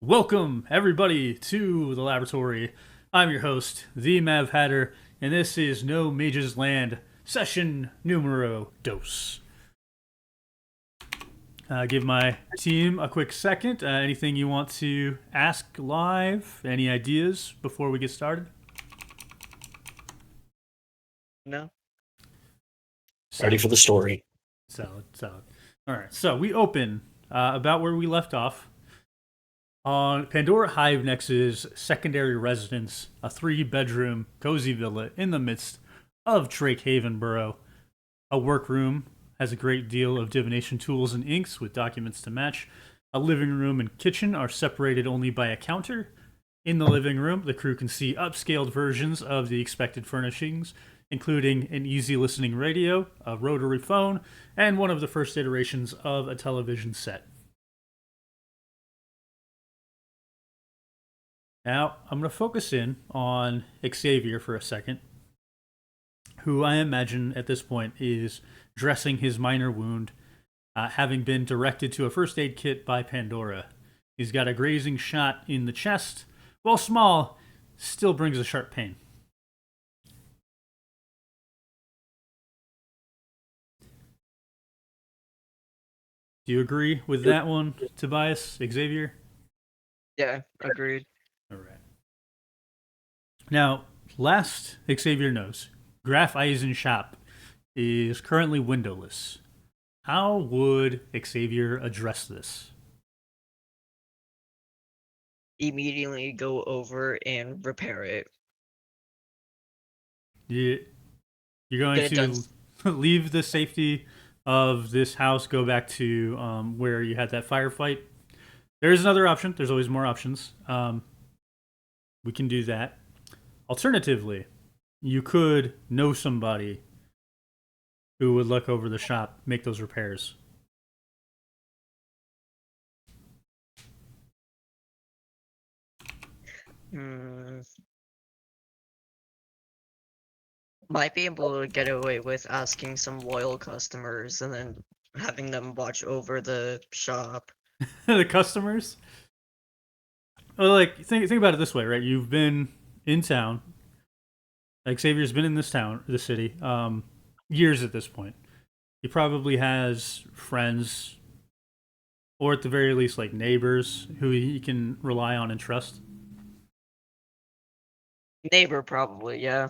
Welcome, everybody, to the laboratory. I'm your host, the Mav Hatter, and this is No Mage's Land, session numero dos. Give my team a quick second. Anything you want to ask live? Any ideas before we get started? No. Ready for the story. Solid. All right, so we open about where we left off on Pandora Hivenex's secondary residence, a 3-bedroom cozy villa in the midst of Drake Haven Borough. A workroom has a great deal of divination tools and inks with documents to match. A living room and kitchen are separated only by a counter. In the living room, the crew can see upscaled versions of the expected furnishings, including an easy listening radio, a rotary phone, and one of the first iterations of a television set. Now, I'm going to focus in on Xavier for a second, who I imagine at this point is dressing his minor wound, having been directed to a first aid kit by Pandora. He's got a grazing shot in the chest. While small, still brings a sharp pain. Do you agree with that one, Tobias, Xavier? Yeah, agreed. All right. Now, last Xavier knows, Graf Eisen shop is currently windowless. How would Xavier address this? Immediately go over and repair it. You're going Get it done. to leave the safety of this house, go back to where you had that firefight. There is another option. There's always more options. We can do that. Alternatively, you could know somebody who would look over the shop, make those repairs. Might be able to get away with asking some loyal customers and then having them watch over the shop. The customers. Well, like think about it this way, right? You've been in town. Like Xavier's been in this town, this city, years at this point. He probably has friends, or at the very least, like neighbors who he can rely on and trust. Neighbor, probably, yeah.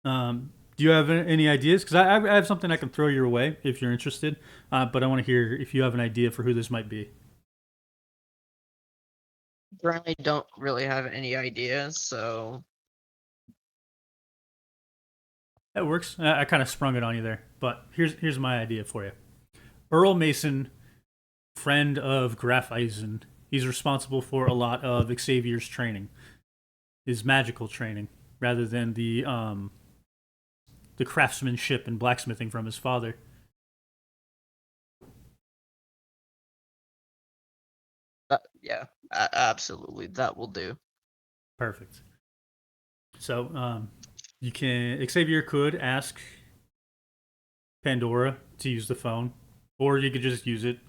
Do you have any ideas? Because I have something I can throw your way if you're interested. But I want to hear if you have an idea for who this might be. Currently don't really have any ideas, so That works. I kind of sprung it on you there, but here's my idea for you. Earl Mason, friend of Graf Eisen, he's responsible for a lot of Xavier's training, his magical training, rather than the craftsmanship and blacksmithing from his father. yeah, absolutely, that will do. Perfect. So you can Xavier could ask Pandora to use the phone, or you could just use it.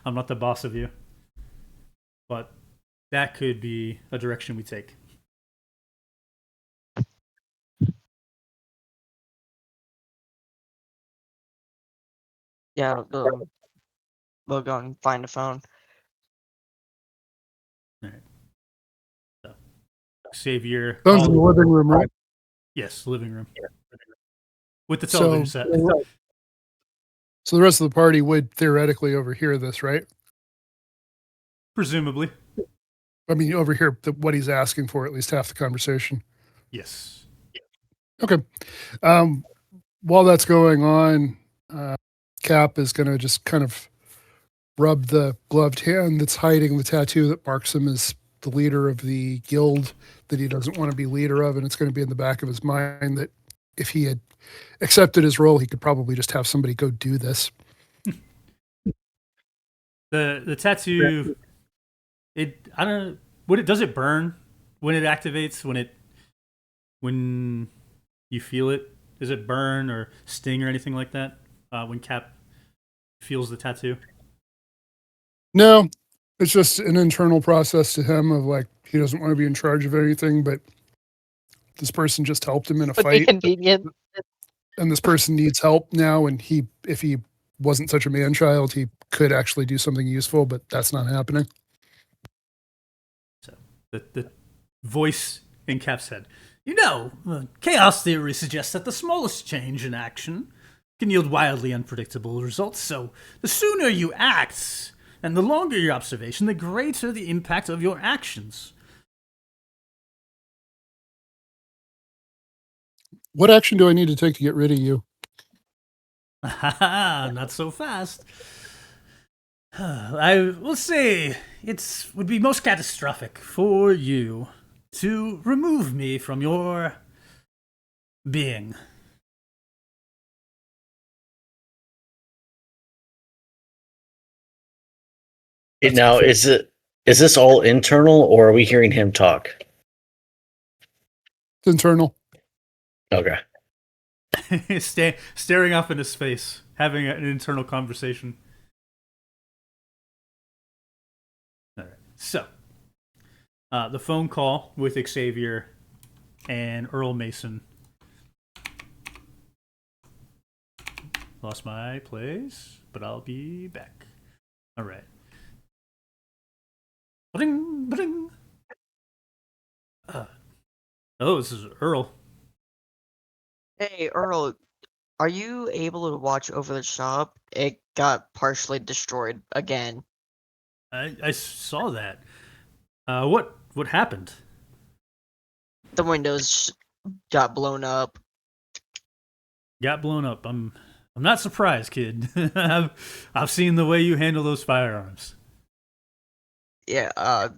I'm not the boss of you, but that could be a direction we take. Yeah, we'll go and find a phone. All right. So Xavier. Phone's in the living room, right? Yes, living room with the television set. So the rest of the party would theoretically overhear this, right? Presumably. I mean, overhear what he's asking for, at least half the conversation. Yes. Okay. While that's going on, Cap is going to just kind of rub the gloved hand that's hiding the tattoo that marks him as the leader of the guild that he doesn't want to be leader of, and it's going to be in the back of his mind that if he had accepted his role, he could probably just have somebody go do this. The tattoo, I don't know, does it burn when it activates, when you feel it? Does it burn or sting or anything like that when Cap feels the tattoo? No, it's just an internal process to him of like he doesn't want to be in charge of anything, but this person just helped him in a Would be fight, convenient. and this person needs help now. And if he wasn't such a man child, he could actually do something useful, but that's not happening. So the voice in Cap's head. Chaos theory suggests that the smallest change in action can yield wildly unpredictable results, so the sooner you act and the longer your observation, the greater the impact of your actions. What action do I need to take to get rid of you? Not so fast. I will say it would be most catastrophic for you to remove me from your being. Now, is this all internal, or are we hearing him talk? It's internal. Okay. Staring up in his face, having an internal conversation. All right. So, the phone call with Xavier and Earl Mason. Lost my place, but I'll be back. All right. Ba-ding, ba-ding. Oh, this is Earl. Hey, Earl, are you able to watch over the shop? It got partially destroyed again. I saw that. What happened? The windows got blown up. Got blown up. I'm not surprised, kid. I've seen the way you handle those firearms. Yeah,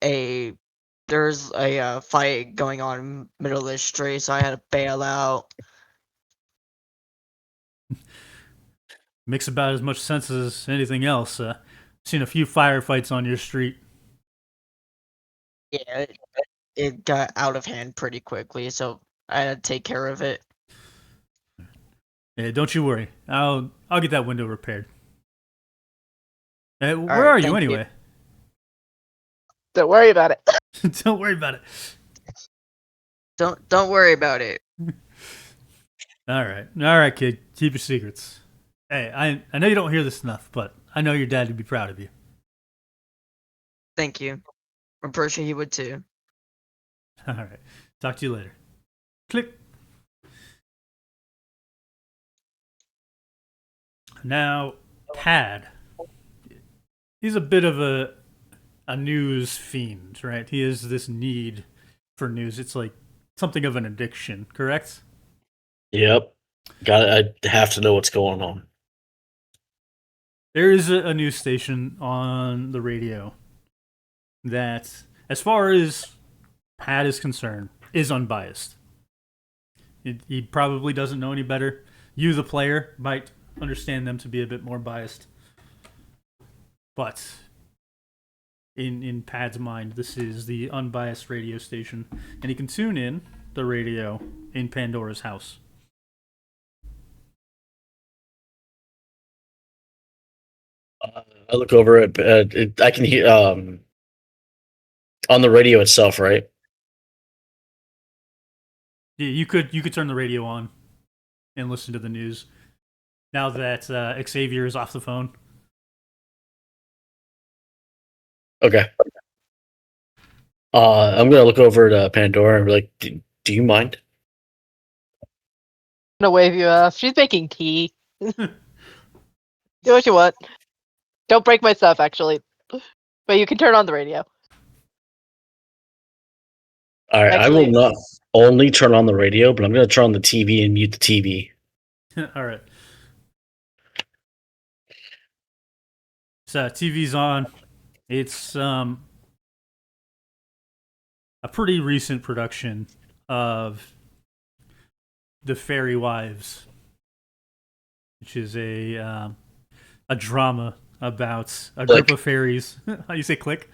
there's a fight going on in the middle of the street, so I had to bail out. Makes about as much sense as anything else. Seen a few firefights on your street. Yeah, it got out of hand pretty quickly, so I had to take care of it. Yeah, don't you worry. I'll get that window repaired. Where right, are you thank you. anyway? Don't worry about it. Don't worry about it. Don't worry about it. All right, kid. Keep your secrets. Hey, I know you don't hear this enough, but I know your dad would be proud of you. Thank you. I'm pretty sure he would too. All right. Talk to you later. Click. Now, Pad. He's a bit of a news fiend, right? He has this need for news. It's like something of an addiction, correct? Yep. I have to know what's going on. There is a news station on the radio that, as far as Pat is concerned, is unbiased. He probably doesn't know any better. You, the player, might understand them to be a bit more biased. But in Pad's mind, this is the unbiased radio station, and he can tune in the radio in Pandora's house. I look over at I can hear on the radio itself, right? Yeah, you could turn the radio on and listen to the news. Now that Xavier is off the phone. Okay. I'm gonna look over to Pandora and be like, "Do you mind?" I'm gonna wave you off. She's making tea. Do what you want. Don't break my stuff, actually. But you can turn on the radio. All right. I Actually- will not only turn on the radio, but I'm gonna turn on the TV and mute the TV. All right. So TV's on. It's a pretty recent production of The Fairy Wives, which is a drama about a group of fairies. How you say click?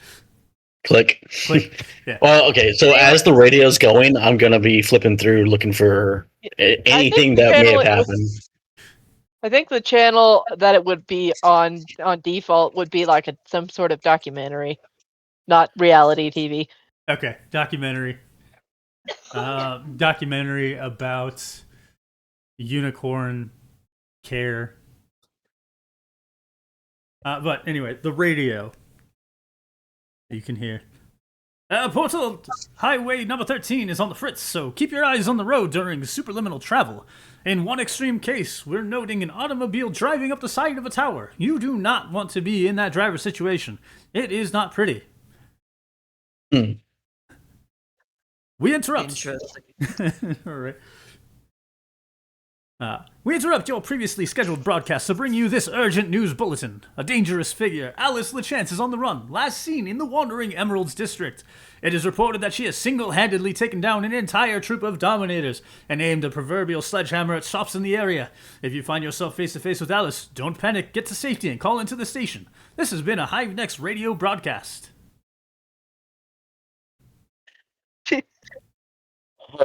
Click. Click. Yeah. Well, okay. So as the radio's going, I'm gonna be flipping through looking for anything that may have happened. I think the channel that it would be on default would be like some sort of documentary, not reality TV. Okay, documentary. Documentary about unicorn care. But anyway, the radio. You can hear. Portal Highway number 13 is on the fritz, so keep your eyes on the road during superliminal travel. In one extreme case, we're noting an automobile driving up the side of a tower. You do not want to be in that driver's situation. It is not pretty. We interrupt. Interesting. All right. We interrupt your previously scheduled broadcast to bring you this urgent news bulletin. A dangerous figure, Alice LeChance, is on the run, last seen in the Wandering Emeralds district. It is reported that she has single-handedly taken down an entire troop of dominators and aimed a proverbial sledgehammer at shops in the area. If you find yourself face-to-face with Alice, don't panic, get to safety, and call into the station. This has been a Hivenex radio broadcast.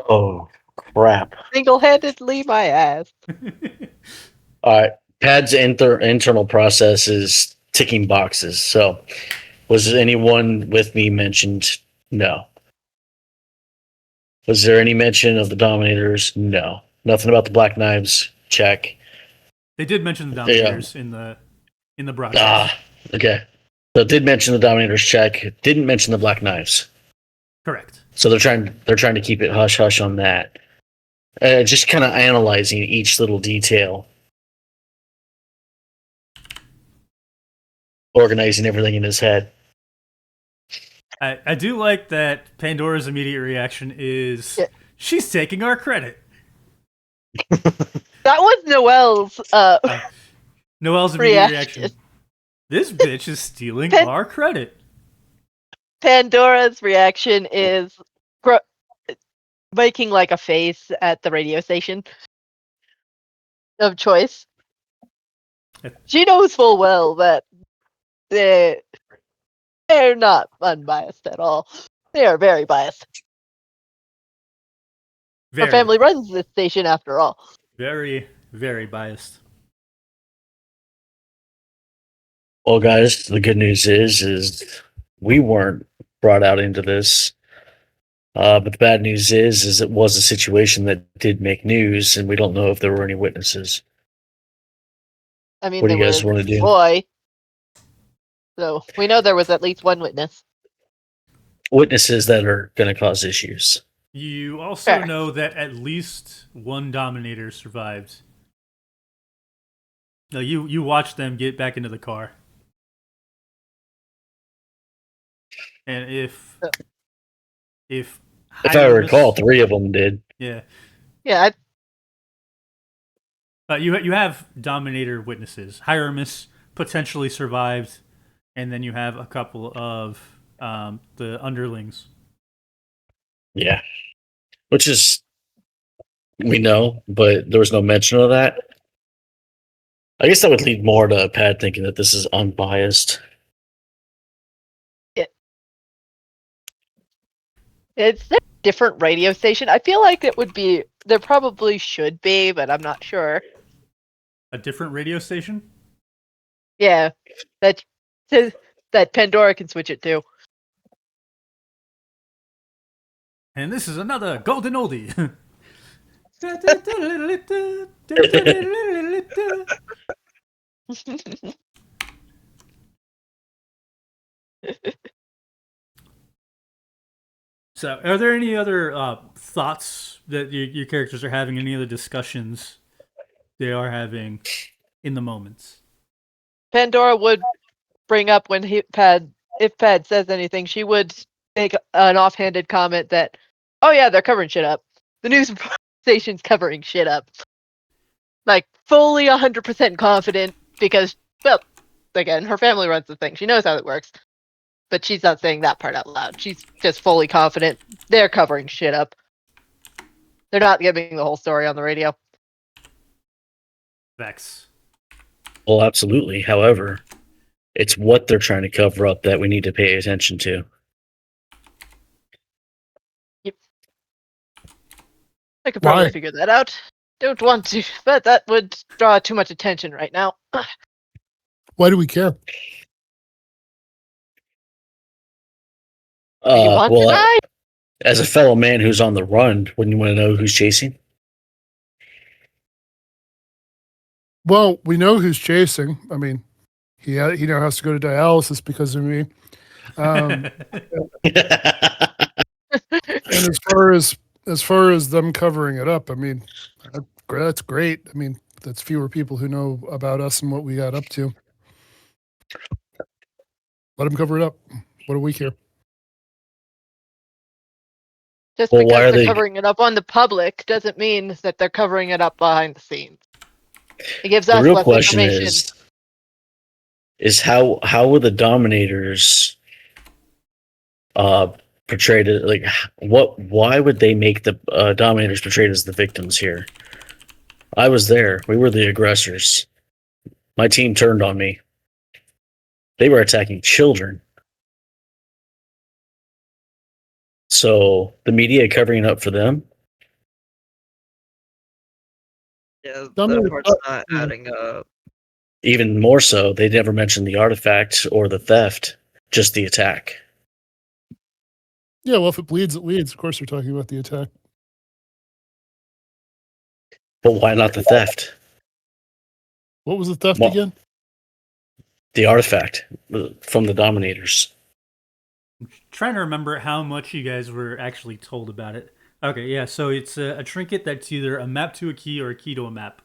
Oh, crap. Single-handedly, my ass. All right. Pad's internal process is ticking boxes. So, was anyone with me mentioned? No. Was there any mention of the Dominators? No. Nothing about the Black Knives? Check. They did mention the Dominators in the broadcast. Okay. So it did mention the Dominators. Check. Didn't mention the Black Knives. Correct. So they're trying to keep it hush hush on that. Just kind of analyzing each little detail, organizing everything in his head. I do like that Pandora's immediate reaction is she's taking our credit. That was Noelle's Noelle's immediate reaction. This bitch is stealing our credit. Pandora's reaction is making like a face at the radio station of choice. She knows full well that they're not unbiased at all. They are very biased. Her family runs this station after all. Very, very biased. Well, guys, the good news is we weren't brought out into this. But the bad news is it was a situation that did make news, and we don't know if there were any witnesses. I mean, what do you guys want to do? Boy, so we know there was at least one witness. Witnesses that are going to cause issues. You also know that at least one Dominator survived. No, you watched them get back into the car, and if I recall, 3 of them did. Yeah. Yeah. You have Dominator witnesses. Hieromus potentially survived, and then you have a couple of the underlings. Yeah. Which is, we know, but there was no mention of that. I guess that would lead more to Pat thinking that this is unbiased. It's a different radio station. I feel like it would be. There probably should be, but I'm not sure. A different radio station? Yeah, that Pandora can switch it to. And this is another golden oldie. So, are there any other thoughts that your characters are having? Any other discussions they are having in the moments? Pandora would bring up when if Pad says anything, she would make an offhanded comment that, "Oh yeah, they're covering shit up. The news station's covering shit up." Like fully 100% confident because, well, again, her family runs the thing. She knows how it works. But she's not saying that part out loud. She's just fully confident they're covering shit up. They're not giving the whole story on the radio. Vex. Well, absolutely. However, it's what they're trying to cover up that we need to pay attention to. Yep. I could probably figure that out. don't want to, but that would draw too much attention right now. Why do we care? Do you want to Well, die? as a fellow man who's on the run, wouldn't you want to know who's chasing? Well, we know who's chasing. I mean, he now has to go to dialysis because of me. And as far as them covering it up, I mean, that's great. I mean, that's fewer people who know about us and what we got up to. Let them cover it up. What do we care? Just Well, why because are they're they- covering it up on the public doesn't mean that they're covering it up behind the scenes. It gives The us real less question information. is how were the Dominators portrayed? Like, why would they make the Dominators portrayed as the victims here? I was there. We were the aggressors. My team turned on me. They were attacking children. So the media covering it up for them. Yeah, Some of that the part's stuff- not adding up. Even more so, they never mentioned the artifact or the theft, just the attack. Yeah, well, if it bleeds, it leads. Of course, they're talking about the attack. But why not the theft? What was the theft Well- again? The artifact from the Dominators. Trying to remember how much you guys were actually told about it. Okay, yeah, so it's a trinket that's either a map to a key or a key to a map,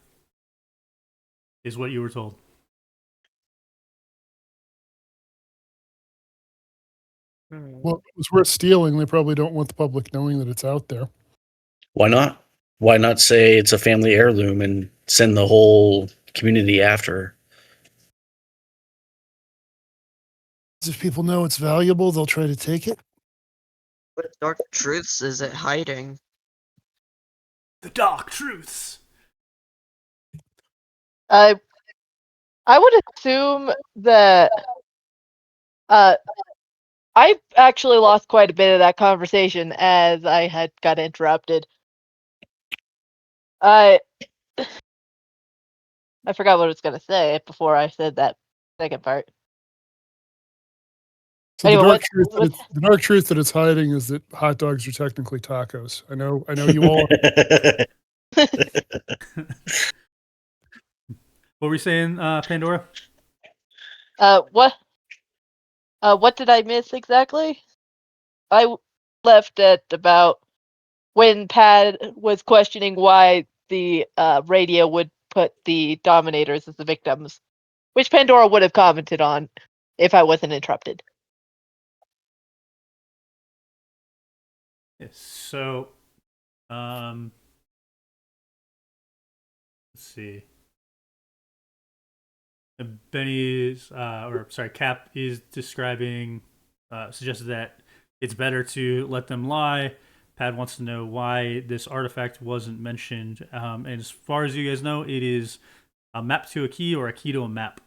is what you were told. Well, if it was worth stealing. They probably don't want the public knowing that it's out there. Why not? Why not say it's a family heirloom and send the whole community after? If people know it's valuable, they'll try to take it. What dark truths is it hiding? The dark truths. I would assume that I actually lost quite a bit of that conversation as I had got interrupted. I forgot what I was going to say before I said that second part. So Anyway, the dark truth that it's hiding is that hot dogs are technically tacos. I know you all. What were you saying, Pandora? What did I miss exactly? I left at about when Pad was questioning why the radio would put the Dominators as the victims, which Pandora would have commented on if I wasn't interrupted. Yes, so, let's see. Cap is describing, suggested that it's better to let them lie. Pad wants to know why this artifact wasn't mentioned. And as far as you guys know, it is a map to a key or a key to a map.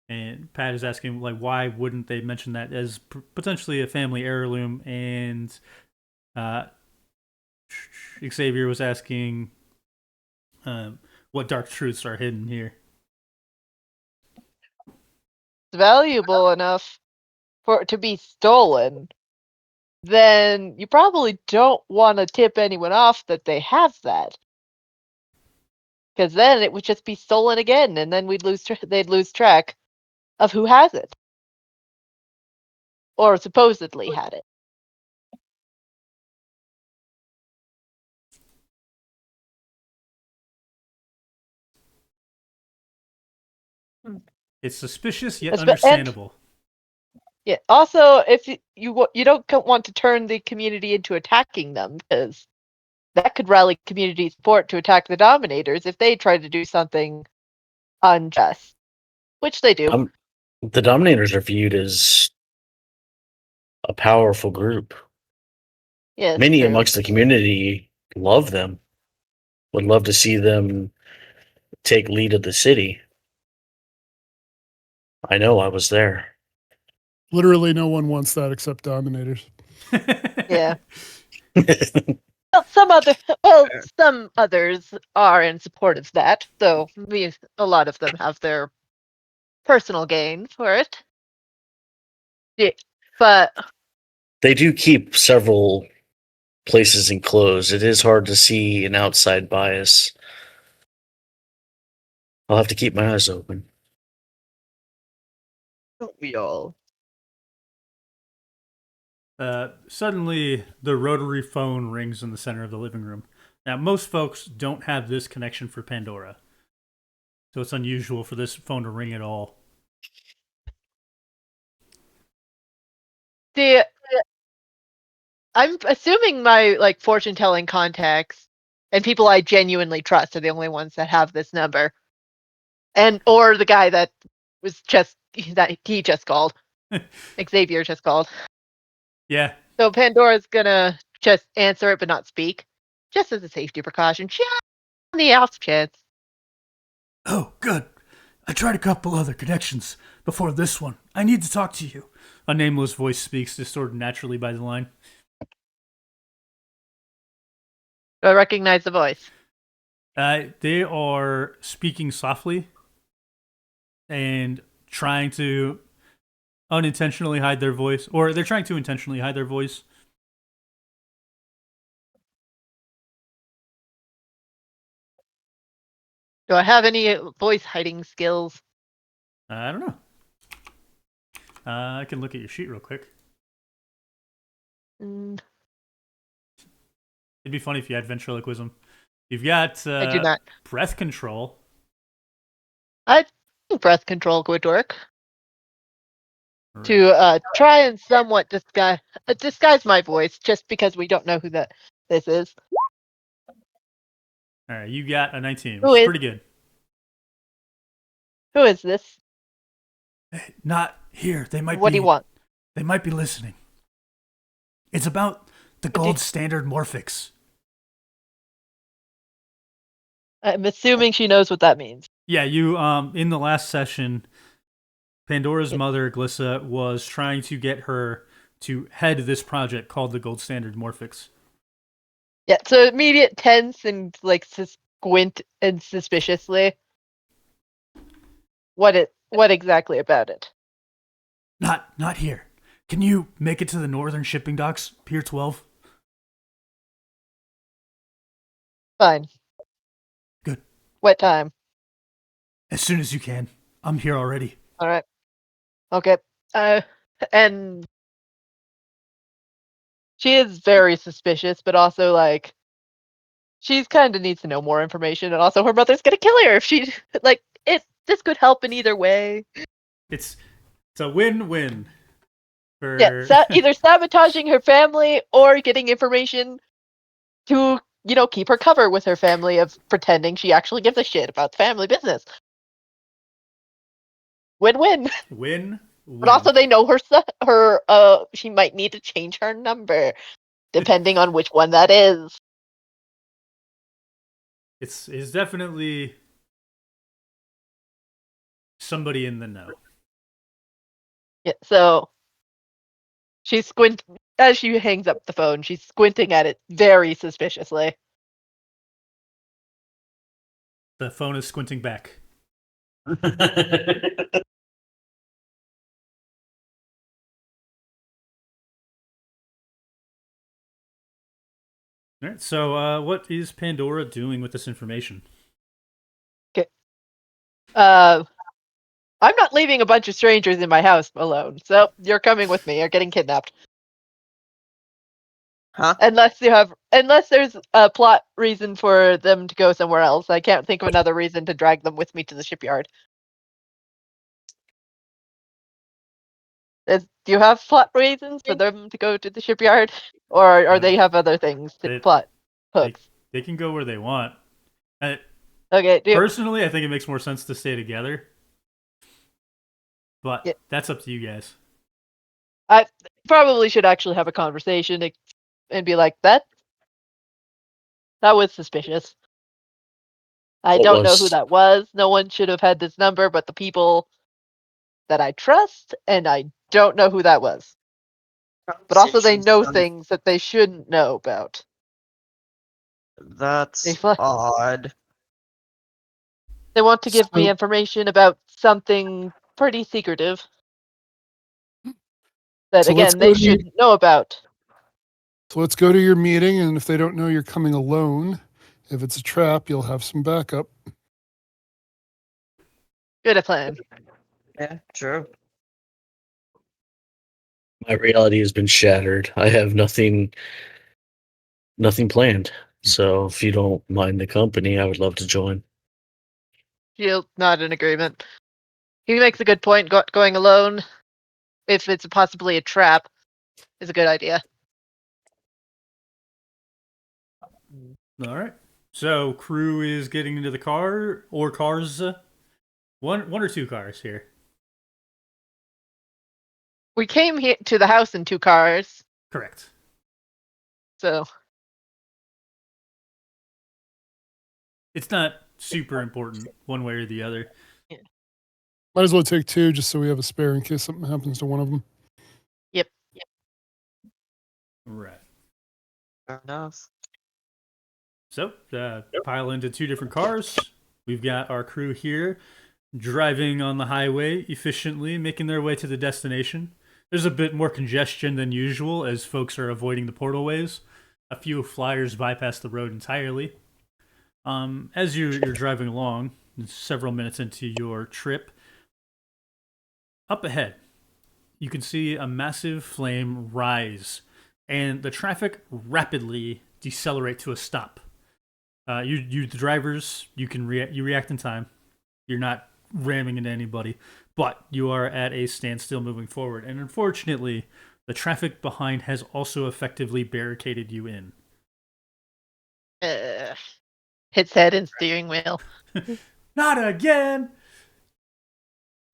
And Pat is asking, like, why wouldn't they mention that as potentially a family heirloom? And Xavier was asking what dark truths are hidden here. It's valuable enough for it to be stolen, then you probably don't want to tip anyone off that they have that. Because then it would just be stolen again, and then they'd lose track of who has it. Or supposedly had it. It's suspicious yet And- understandable. Yeah. Also, if you don't want to turn the community into attacking them, because that could rally community support to attack the Dominators if they try to do something unjust, which they do. The Dominators are viewed as a powerful group. Yes, Many true. amongst the community love them, would love to see them take lead of the city. I know, I was there. Literally, no one wants that except Dominators. Yeah. Some others are in support of that, though a lot of them have their personal gain for it. Yeah, but They do keep several places enclosed. It is hard to see an outside bias. I'll have to keep my eyes open. Don't we all? Suddenly, the rotary phone rings in the center of the living room. Now, most folks don't have this connection for Pandora, so it's unusual for this phone to ring at all. the I'm assuming my fortune telling contacts and people I genuinely trust are the only ones that have this number, or the guy that he just called, Xavier just called. Yeah. So Pandora's gonna just answer it but not speak, just as a safety precaution, just on the off chance. Oh, good. I tried a couple other connections before this one. I need to talk to you. A nameless voice speaks, distorted naturally by the line. Do I recognize the voice? They are speaking softly and trying to unintentionally hide their voice, or they're trying to intentionally hide their voice. Do I have any voice hiding skills? I don't know. I can look at your sheet real quick. Mm, It'd be funny if you had ventriloquism. You've got I do not. breath control. I think breath control would work to try and somewhat disguise my voice, just because we don't know who this is. All right, you got a 19, Who which is is- pretty good. Who is this? Not here. They might What be. do you want? They might be listening. It's about the gold standard Morphix. I'm assuming she knows what that means. Yeah, you in the last session, Pandora's mother, Glissa, was trying to get her to head this project called the Gold Standard Morphix. Yeah, so immediate tense and squint and suspiciously. What exactly about it? Not here. Can you make it to the northern shipping docks, Pier 12? Fine. Good. What time? As soon as you can. I'm here already. All right. Okay. And she is very suspicious, but also she's kind of needs to know more information, and also her mother's gonna kill her if she this could help in either way. It's a win-win. Yeah, either sabotaging her family or getting information to keep her cover with her family of pretending she actually gives a shit about the family business. Win-win. Win. But also they know she might need to change her number depending on which one that is. It's definitely somebody in the know. Yeah, so she's as she hangs up the phone, she's squinting at it very suspiciously. The phone is squinting back. All right, so what is Pandora doing with this information? Okay. I'm not leaving a bunch of strangers in my house alone, so you're coming with me. You're getting kidnapped. Huh? Unless there's a plot reason for them to go somewhere else. I can't think of another reason to drag them with me to the shipyard. Do you have plot reasons for them to go to the shipyard, or they have other things to plot hooks? They can go where they want. Okay. Personally, I think it makes more sense to stay together, but that's up to you guys. I probably should actually have a conversation and be like, that was suspicious. I don't know who that was. No one should have had this number but the people that I trust, and I don't know who that was. But also they know things that they shouldn't know about. That's They fly- odd. They want to give me So- information about something pretty secretive that, So let's again, go they to should know about. So let's go to your meeting, and if they don't know you're coming alone, if it's a trap, you'll have some backup. Good a plan. Yeah, true. My reality has been shattered. I have nothing planned. So if you don't mind the company, I would love to join. She'll nod in agreement. He makes a good point. Going alone, if it's possibly a trap, is a good idea. All right. So crew is getting into the car or cars. One or two cars here. We came here to the house in 2 cars, Correct. so It's not super important one way or the other. Might as well take 2 just so we have a spare in case something happens to one of them. yep. Right. Fair enough. So pile into 2 different cars. We've got our crew here driving on the highway efficiently, making their way to the destination. There's a bit more congestion than usual as folks are avoiding the portalways. A few flyers bypass the road entirely. As you're driving along, several minutes into your trip, up ahead, you can see a massive flame rise, and the traffic rapidly decelerate to a stop. You the drivers, you can react in time. You're not ramming into anybody, but you are at a standstill moving forward. And unfortunately, the traffic behind has also effectively barricaded you in. Hits head and steering wheel. Not again!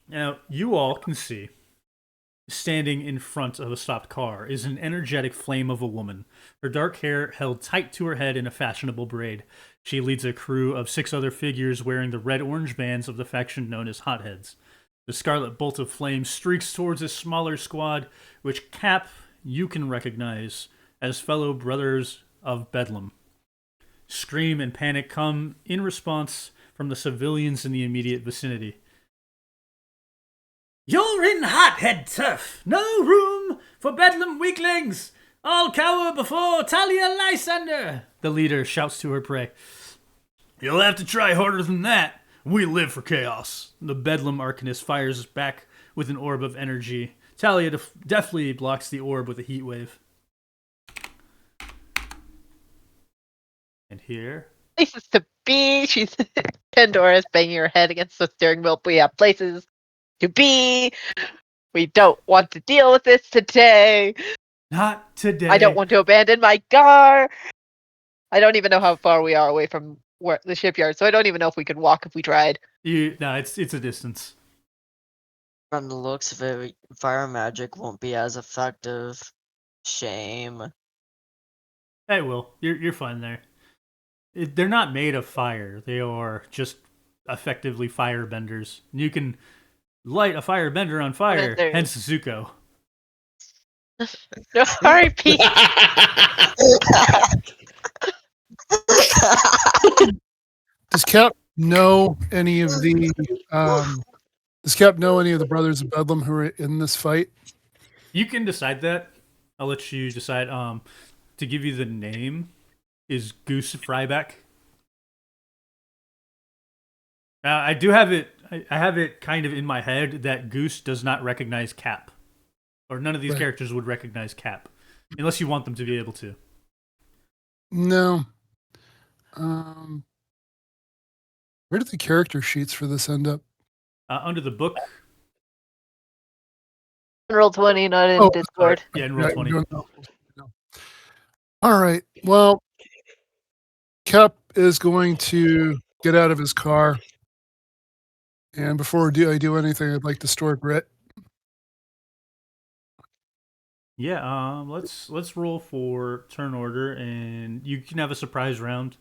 Now, you all can see, standing in front of a stopped car is an energetic flame of a woman, her dark hair held tight to her head in a fashionable braid. She leads a crew of 6 other figures wearing the red-orange bands of the faction known as Hotheads. The scarlet bolt of flame streaks towards a smaller squad, which Cap you can recognize as fellow Brothers of Bedlam. Scream and panic come in response from the civilians in the immediate vicinity. You're in Hothead turf! No room for Bedlam weaklings! All cower before Talia Lysander! The leader shouts to her prey. You'll have to try harder than that. We live for chaos. The Bedlam Arcanist fires back with an orb of energy. Talia deftly blocks the orb with a heat wave. And here, Places to be. She's Pandora's banging her head against the steering wheel. We have places to be. We don't want to deal with this today. not today. I don't want to abandon my car. I don't even know how far we are away from the shipyard, so I don't even know if we could walk if we tried. No, it's a distance. From the looks of it, fire magic won't be as effective. Shame. Hey, Will, you're fine there. They're not made of fire. They are just effectively firebenders. You can light a firebender on fire, There- hence Zuko. No, sorry, Pete. Does Cap know any of the Does Cap know any of the Brothers of Bedlam who are in this fight? You can decide that. I'll let you decide. To give you the name is Goose Fryback. I do have it. I have it kind of in my head that Goose does not recognize Cap, or none of these Right. characters would recognize Cap, unless you want them to be able to. No. Where did the character sheets for this end up? Under the book, Roll 20, not in Oh, Discord. yeah, in roll Yeah, 20. no, no. All right. Well, Cap is going to get out of his car. And before I do anything, I'd like to store grit. Yeah, let's roll for turn order, and you can have a surprise round.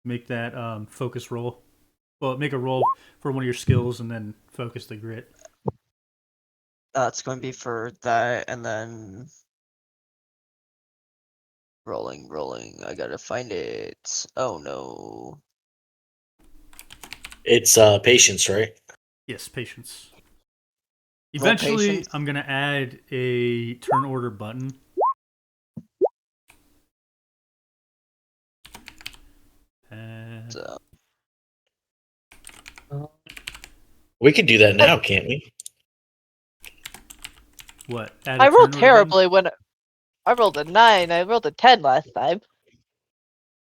Make that focus roll. Well, make a roll for one of your skills, and then focus the grit. That's going to be for that, and then Rolling. I gotta find it. Oh no. It's patience, right? Yes, patience. Roll Eventually, patience. I'm gonna add a turn order button. So, We could do that now, can't we? What? Add a I turn rolled order terribly when I rolled a 9. I rolled a 10 last time.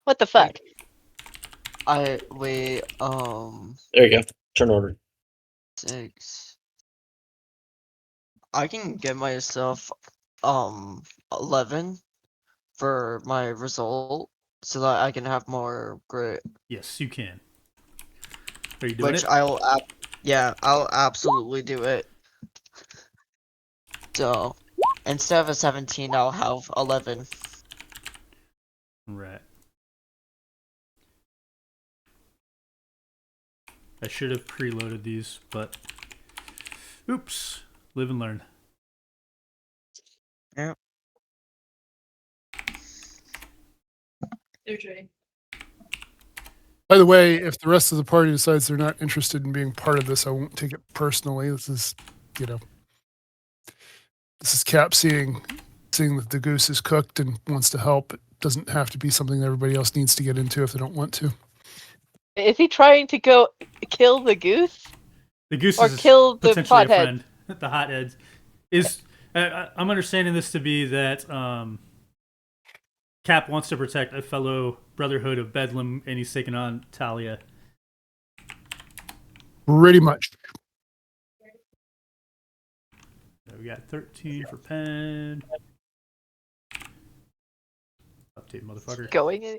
What the fuck? wait, There you go. Turn order. 6. I can get myself 11 for my result so that I can have more grit, button? Yes, you can. Are you doing which it? I'll absolutely do it. So instead of a 17, I'll have 11. Right. I should have preloaded these, but oops. Live and learn. Yeah. By the way, if the rest of the party decides they're not interested in being part of this, I won't take it personally. This is, this is Cap seeing that the goose is cooked and wants to help. It doesn't have to be something that everybody else needs to get into if they don't want to. Is he trying to go kill the goose? The goose Or is kill the potentially a Hotheads? friend. The Hotheads is. I'm understanding this to be that Cap wants to protect a fellow Brotherhood of Bedlam, and he's taking on Talia. Pretty much. So we got 13 for pen. Update, motherfucker. Going in?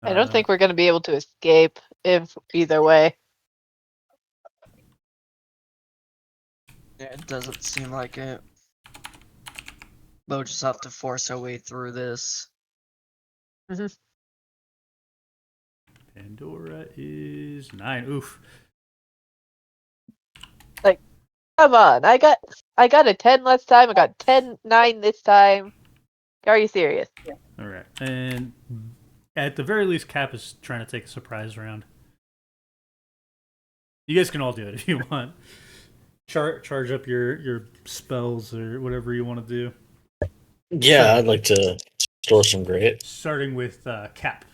I don't think we're going to be able to escape if either way. Yeah, it doesn't seem like it. We'll just have to force our way through this. Pandora is 9. Oof. Come on, I got a 10 last time. I got 10-9 this time. Are you serious? All right, and at the very least, Cap is trying to take a surprise round. You guys can all do it if you want. Charge up your spells or whatever you want to do. Yeah, I'd like to store some grit. Starting with Cap.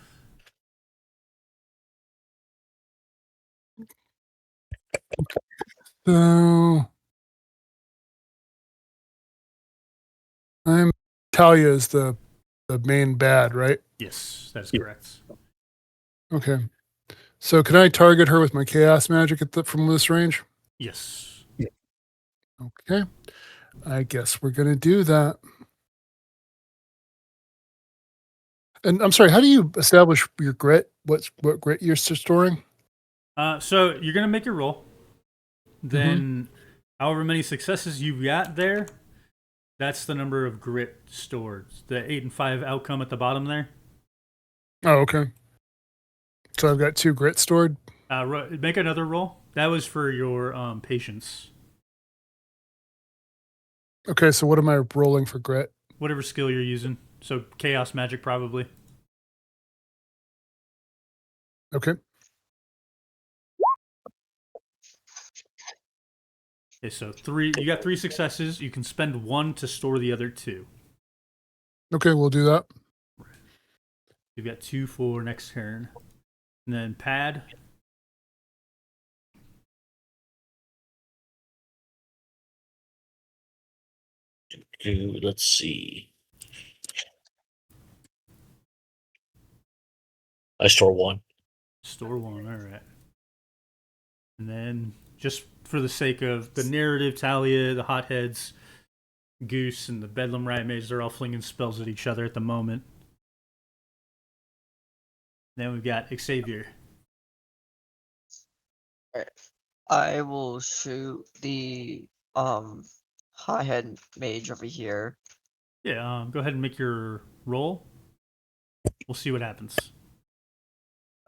So Talia is the main bad, right? Yes, that is correct. Okay. So can I target her with my chaos magic from this range? Yes. Okay. I guess we're gonna do that. And I'm sorry, how do you establish your grit? What grit you're storing? So you're gonna make your roll. Then, however many successes you've got there, that's the number of grit stored. The 8 and 5 outcome at the bottom there. Oh, okay. So I've got 2 grit stored. Make another roll. That was for your patience. Okay, so what am I rolling for grit? Whatever skill you're using. So chaos magic probably. Okay. Okay, so 3. You got 3 successes. You can spend 1 to store the other 2. Okay, we'll do that. You've got 2 for next turn. And then pad. Let's see. I store 1. Store 1, alright. And then, just for the sake of the narrative, Talia, the Hotheads, Goose, and the Bedlam Riot Mage, they're all flinging spells at each other at the moment. Then we've got Xavier. I will shoot the high-head mage over here. Yeah, go ahead and make your roll. We'll see what happens.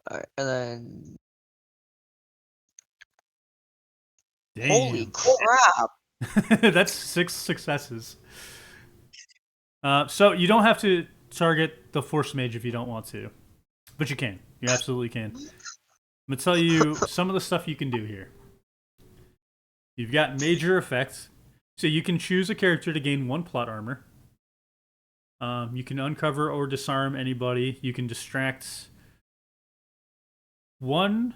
Alright, and then Damn. holy crap! That's 6 successes. So you don't have to target the Force Mage if you don't want to, but you can. You absolutely can. I'm gonna tell you some of the stuff you can do here. You've got major effects, so you can choose a character to gain 1 plot armor. You can uncover or disarm anybody. You can distract 1,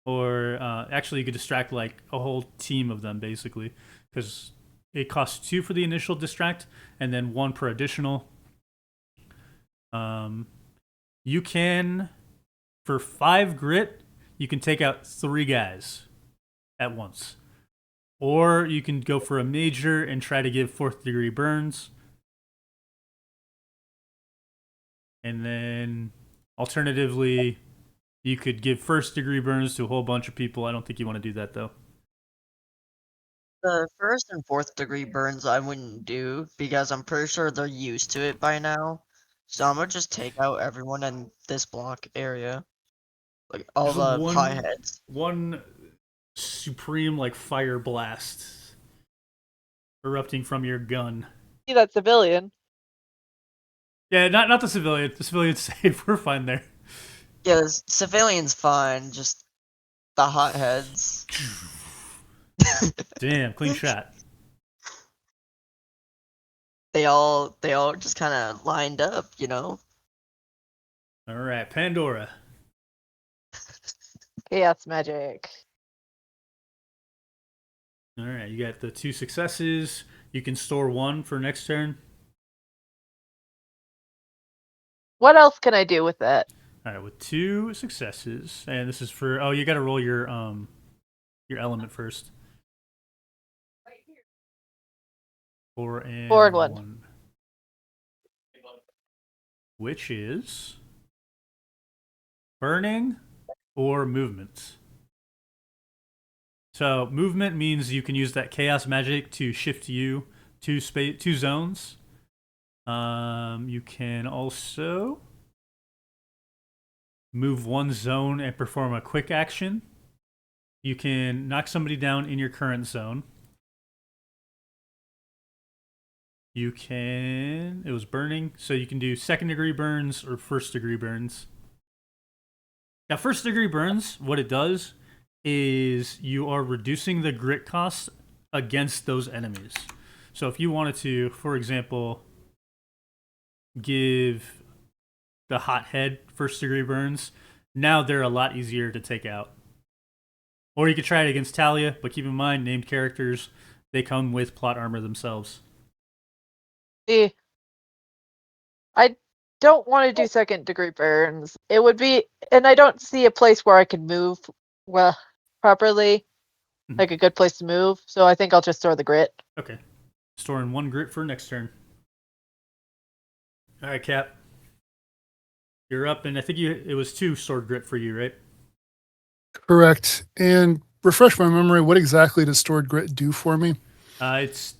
or actually, you could distract like a whole team of them, basically, because it costs 2 for the initial distract, and then 1 per additional. You can, for 5 grit, you can take out 3 guys at once. Or you can go for a major and try to give 4th degree burns. And then alternatively, you could give 1st degree burns to a whole bunch of people. I don't think you want to do that though. The 1st and 4th degree burns I wouldn't do because I'm pretty sure they're used to it by now. So I'm gonna just take out everyone in this block area. Like all Just the high heads. one supreme like fire blast erupting from your gun. See that civilian. Yeah, not the civilian. The civilian's safe. We're fine there. Yeah, civilians fine, just the hotheads. Damn, clean shot. They all just kinda lined up, you know? All right, Pandora. Chaos magic. All right, you got the 2 successes. You can store 1 for next turn. What else can I do with that? All right, with 2 successes, and this is for you got to roll your element first. 4 and 4 and 1. Which is burning or movement. So movement means you can use that chaos magic to shift you to 2 zones. You can also move 1 zone and perform a quick action. You can knock somebody down in your current zone. You can, it was burning, so you can do 2nd degree burns or 1st degree burns. Now, 1st degree burns, what it does is you are reducing the grit cost against those enemies. So if you wanted to, for example, give the Hothead 1st degree burns, now they're a lot easier to take out. Or you could try it against Talia, but keep in mind, named characters, they come with plot armor themselves. See, I don't want to do 2nd degree burns. It would be, and I don't see a place where I could move well properly, like a good place to move. So I think I'll just store the grit. Okay. Storing 1 grit for next turn. All right, Cap. You're up, and I think it was 2 stored grit for you, right? Correct. And refresh my memory, what exactly does stored grit do for me? It's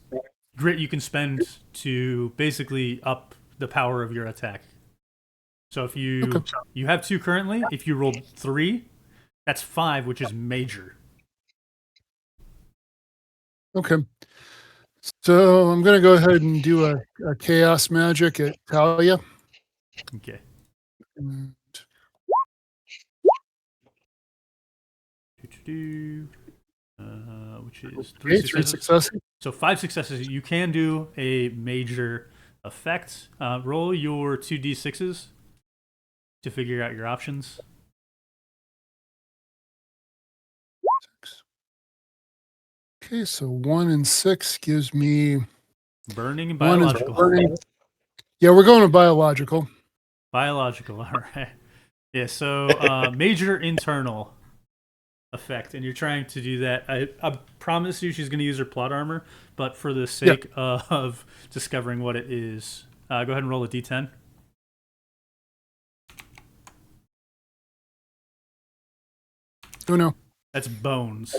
grit you can spend to basically up the power of your attack. So if you have 2 currently, if you rolled 3, that's 5, which is major. Okay. So I'm going to go ahead and do a chaos magic at Talia. Okay. And Which is 3 okay, 3 successes. successes. So 5 successes. You can do a major effect. Roll your 2d6s to figure out your options. Okay, so 1 and 6 gives me Burning and 1 is biological. burning. Yeah, we're going to biological. Biological, all right. Yeah, so major internal effect, and you're trying to do that. I promise you she's going to use her plot armor, but for the sake of discovering what it is, go ahead and roll a d10. Oh, no. That's bones.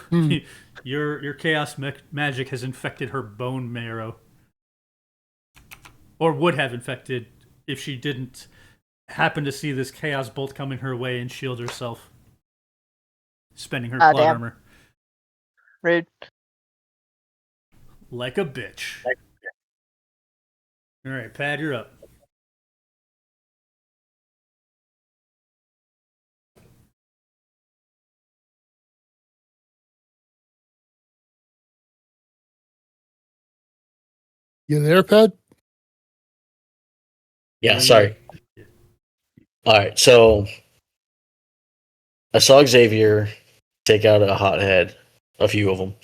Hmm. Your chaos magic has infected her bone marrow. Or would have infected if she didn't happen to see this chaos bolt coming her way and shield herself. Spending her plot Damn. armor. Rude. Like a bitch. All right, Pad, you're up. You there, Ped? Yeah, Yeah, sorry. yeah. All right, so I saw Xavier take out a hothead, a few of them.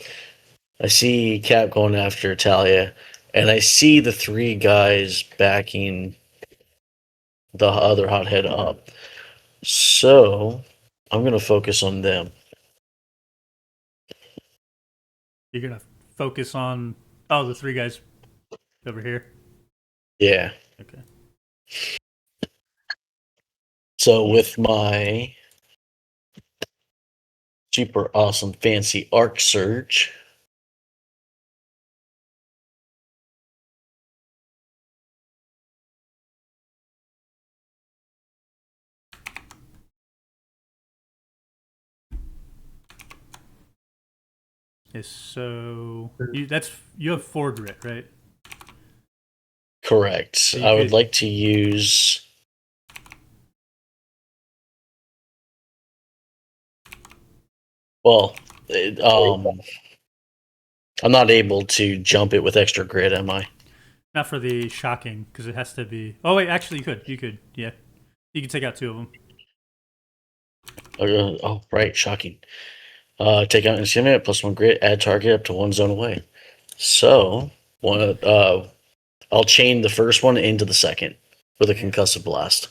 I see Cap going after Talia, and I see the three guys backing the other hothead up. So I'm gonna focus on them. You're gonna focus on the three guys over here. Yeah. Okay. So with my super awesome fancy arc surge, Yes. So you have 4 grit, right? correct. So you I would could like to use. Well, I'm not able to jump it with extra grit, am I? not for the shocking because it has to be. Oh wait, actually, you could. You could. Yeah, you could take out 2 of them. Oh, right, shocking. Take out instrument plus 1 grit, add target up to 1 zone away. So, I'll chain the first one into the second with a concussive blast.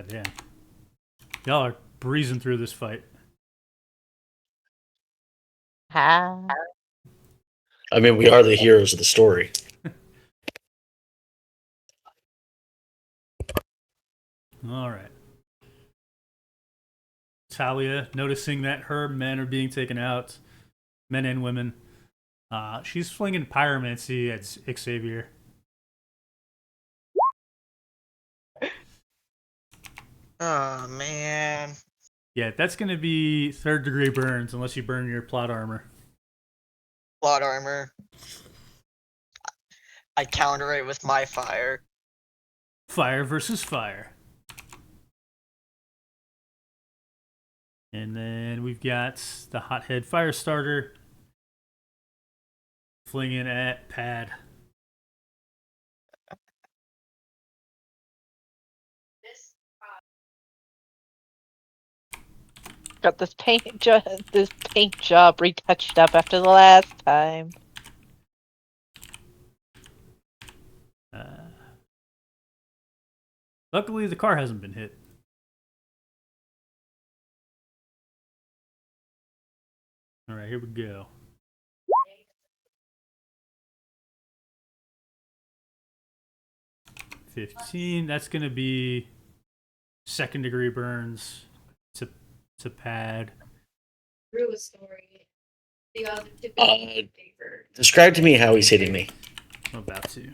Damn. Y'all are breezing through this fight. Ha. I mean, we are the heroes of the story. All right. Talia, noticing that her men are being taken out, men and women, she's flinging pyromancy at Xavier. Oh man. Yeah, that's gonna be 3rd degree burns unless you burn your plot armor. Plot armor. I counter it with my fire. Fire versus fire. And then we've got the Hothead Fire Starter flinging at Pad. Got this paint job retouched up after the last time. Luckily, the car hasn't been hit. All right, here we go. 15. That's going to be 2nd degree burns to Pad. Through a story. The other Describe to me how he's hitting me. I'm about to.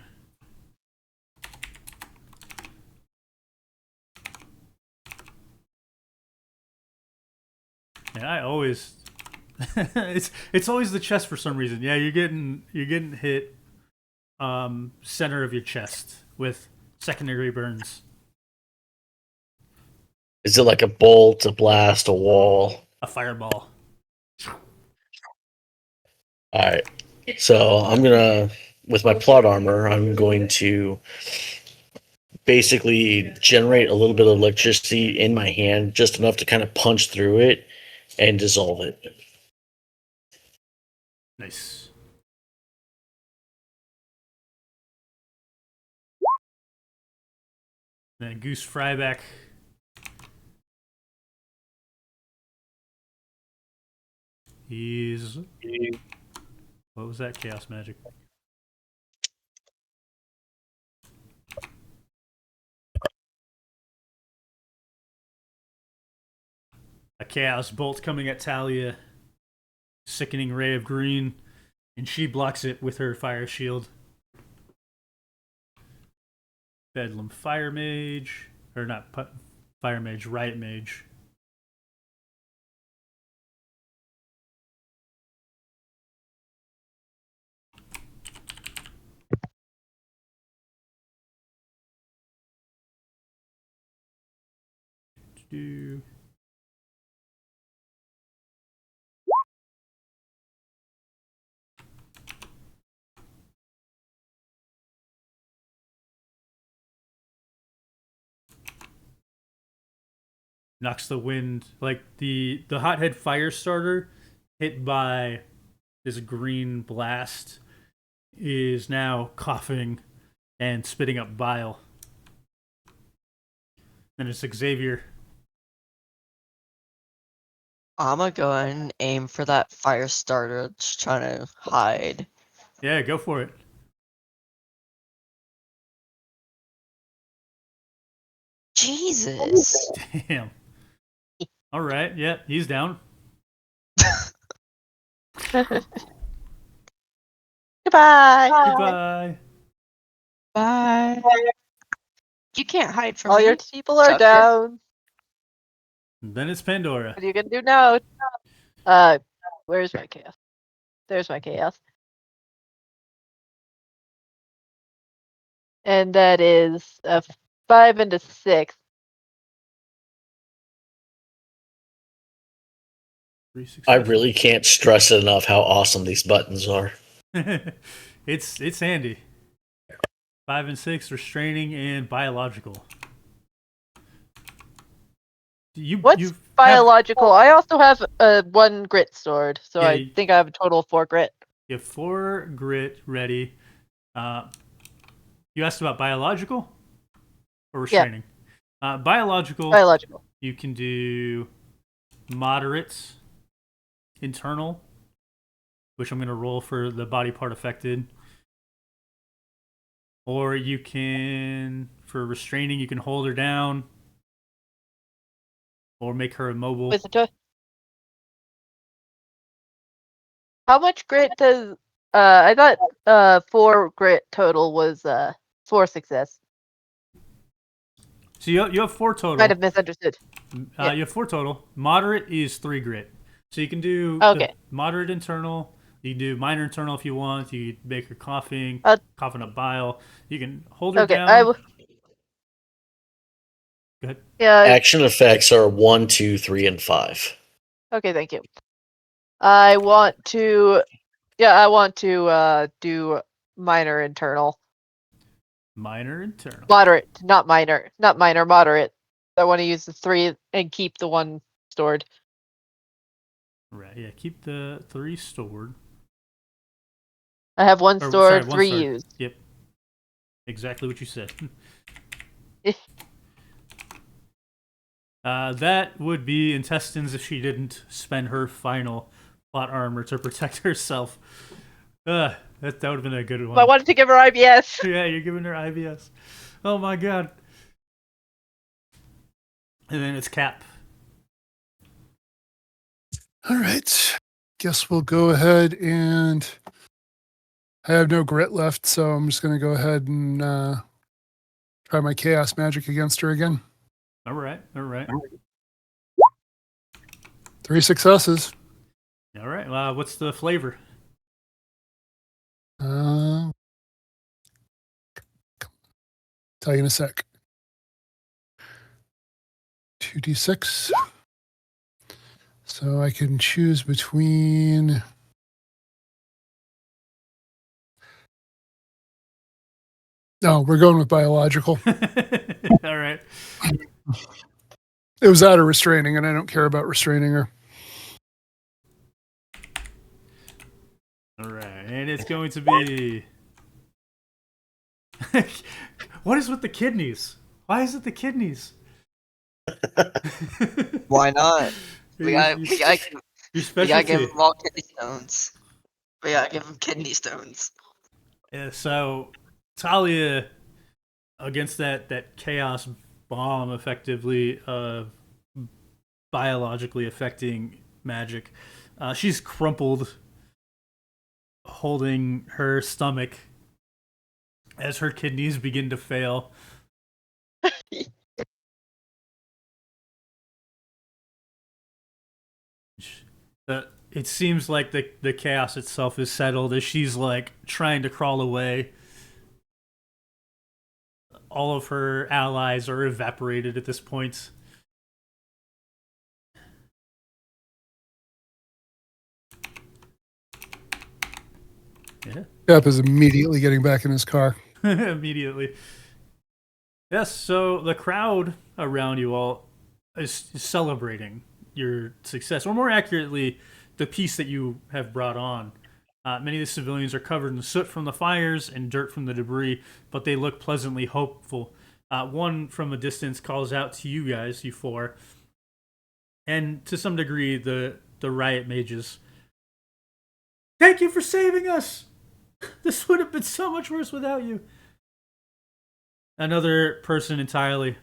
Yeah, I always. it's always the chest for some reason. Yeah, you're getting hit center of your chest with 2nd degree burns. Is it like a bolt, a blast, a wall? A fireball. All right. So I'm gonna, with my plot armor, I'm going to basically generate a little bit of electricity in my hand, just enough to kind of punch through it and dissolve it. Nice. Then Goose Fryback. He's. What was that? Chaos Magic. A Chaos Bolt coming at Talia. Sickening ray of green. And she blocks it with her fire shield. Bedlam Fire Mage. Or not Fire Mage, Riot Mage. do. Knocks the wind, like the hothead fire starter hit by this green blast is now coughing and spitting up bile. And it's Xavier. I'm gonna go ahead and aim for that fire starter that's trying to hide. Yeah, go for it. Jesus. Damn. All right. Yeah, he's down. Goodbye. Goodbye. Bye. You can't hide from All me. your people are Sucker. down. And then it's Pandora. What are you gonna do now? Where's my chaos? There's my chaos. And that is a 5 and a 6. 3 I successes. really can't stress it enough how awesome these buttons are. it's handy. 5 and 6, restraining and biological. What's you biological? I also have a 1 grit stored, so Yeah, I think I have a total of 4 grit. You have 4 grit ready. You asked about biological or restraining? Biological. Biological. You can do moderate internal, which I'm going to roll for the body part affected. Or you can, for restraining, you can hold her down or make her immobile. With how much grit does I thought 4 grit total was 4 success. So you have 4 total. Might have misunderstood. You have 4 total. Moderate is 3 grit. So you can do Okay. the moderate internal. You can do minor internal if you want. You can make her coughing, coughing up bile. You can hold her down. Go ahead. Yeah. Action effects are 1, 2, 3, and 5. Okay, thank you. I want to do minor internal. Minor internal. Moderate, not minor. Not minor, moderate. I want to use the 3 and keep the 1 stored. Right, yeah, keep the 3 stored. I have 1 Or, stored, sorry, 3 stored. used. Yep. Exactly what you said. That would be intestines if she didn't spend her final plot armor to protect herself. That would have been a good one. I wanted to give her IBS. Yeah, you're giving her IBS. Oh my god. And then it's Cap. All right. Guess we'll go ahead and I have no grit left, so I'm just going to go ahead and try my chaos magic against her again. All right. 3 successes. All right. What's the flavor? Tell you in a sec. 2d6. So I can choose between. No, we're going with biological. All right. It was out of restraining, and I don't care about restraining her. All right. And it's going to be. What is with the kidneys? Why is it the kidneys? Why not? Your We gotta give specialty. him all kidney stones. We gotta give him kidney stones. Yeah, so Talia against that chaos bomb effectively biologically affecting magic. She's crumpled holding her stomach as her kidneys begin to fail. It seems like the chaos itself is settled as she's like trying to crawl away. All of her allies are evaporated at this point. Yeah. Cap is immediately getting back in his car. Immediately. Yes, so the crowd around you all is celebrating your success, or more accurately, the peace that you have brought on. Many of the civilians are covered in soot from the fires and dirt from the debris, but they look pleasantly hopeful. One from a distance calls out to you guys, you four, and to some degree, the riot mages. Thank you for saving us! This would have been so much worse without you. Another person entirely.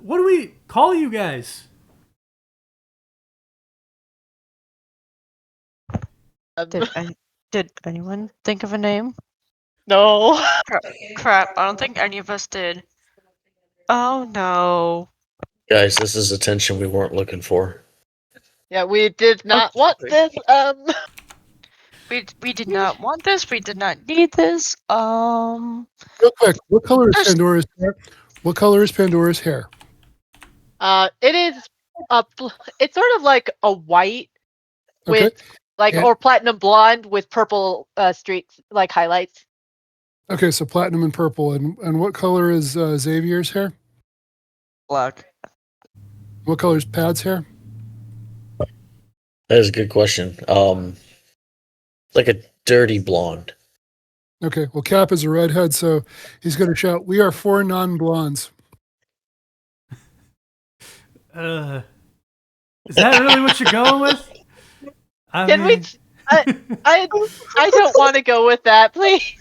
What do we call you guys? Did anyone think of a name? No. Crap, I don't think any of us did. Oh no. Guys, this is attention we weren't looking for. Yeah, we did not want this. We did not want this. We did not need this. Real quick, what color is Pandora's hair? What color is Pandora's hair? It is it's sort of like a white Okay. with like And- or platinum blonde with purple streaks, like highlights. Okay, so platinum and purple. And what color is Xavier's hair? Black. What color is Pad's hair? That is a good question. Like a dirty blonde. Okay, well, Cap is a redhead, so he's going to shout, "We are 4 non-blondes." Is that really what you're going with? Can we? I don't want to go with that, please.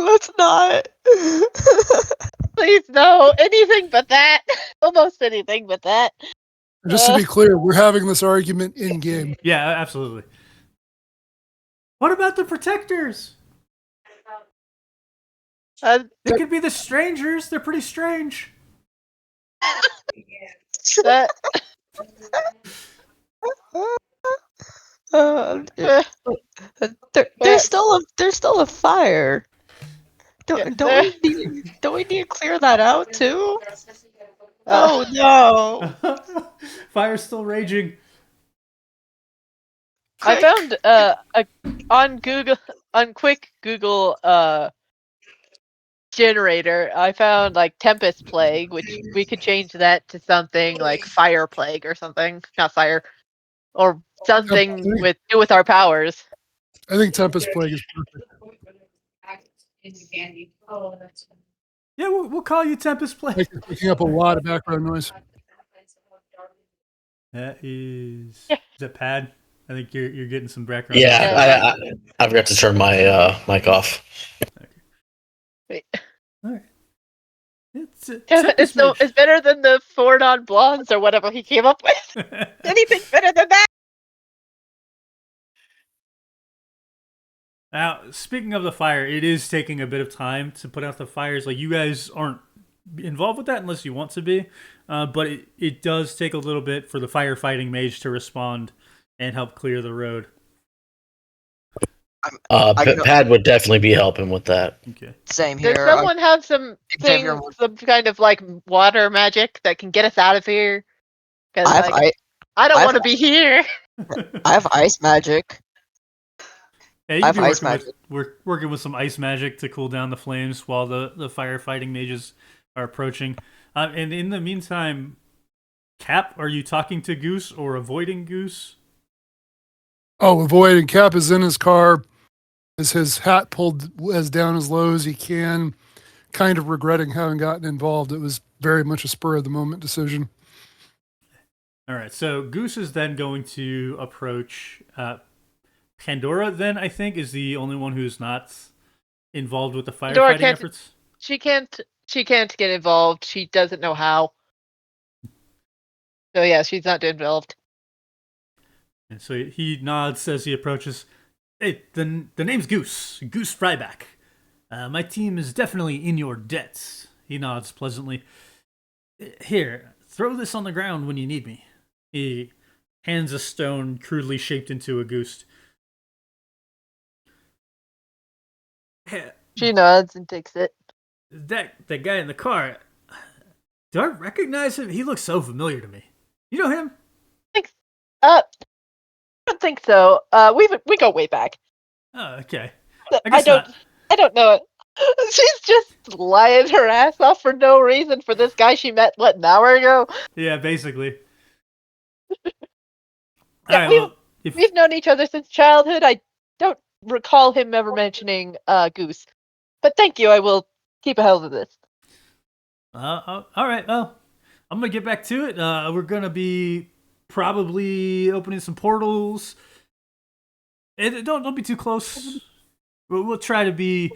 Let's not. Please, no. Anything but that. Almost anything but that. Just to be clear, we're having this argument in game. Yeah, absolutely. What about the protectors? They could be the strangers. They're pretty strange. That, There's still a fire. Yeah, Don't we need to clear that out too? uh, Oh no! Fire's still raging. I found on Google on quick Google generator. I found like Tempest Plague, which we could change that to something like Fire Plague or something. Not fire, or something with our powers. I think Tempest Plague is perfect. Yeah, we'll call you Tempest Plague. Like, you're picking up a lot of background noise. That is that Pad? I think you're getting some background. Yeah, I forgot to turn my mic off. Wait. All right. It's It's better than the 4 non-blondes or whatever he came up with. Anything better than that? Now, speaking of the fire, it is taking a bit of time to put out the fires. Like, you guys aren't involved with that unless you want to be, but it does take a little bit for the firefighting mage to respond and help clear the road. Pad would definitely be helping with that. Okay. Same here. Does someone have some kind of like water magic that can get us out of here? Because I don't want to be here. I have ice magic. Yeah, you I can have be ice magic. working with some ice magic to cool down the flames while the firefighting mages are approaching. And in the meantime, Cap, are you talking to Goose or avoiding Goose? Oh, avoiding. Cap is in his car, as his hat pulled as down as low as he can, kind of regretting having gotten involved. It was very much a spur of the moment decision. All right, so Goose is then going to approach Pandora. Then I think is the only one who's not involved with the firefighting efforts. She can't get involved. She doesn't know how. So yeah, she's not involved. And so he nods as he approaches. Hey, the name's Goose. Goose Fryback. My team is definitely in your debt. He nods pleasantly. Here, throw this on the ground when you need me. He hands a stone crudely shaped into a goose. She nods and takes it. That guy in the car. Do I recognize him? He looks so familiar to me. You know him? I don't think so. We go way back. Oh, okay. I I guess don't. not. I don't know it. She's just lying her ass off for no reason for this guy she met an hour ago. Yeah, basically. All Yeah, right. Well, if we've known each other since childhood. I don't recall him ever mentioning Goose. But thank you. I will keep a hold of this. all right. Well, I'm gonna get back to it. We're gonna be probably opening some portals. And don't be too close. We'll try to be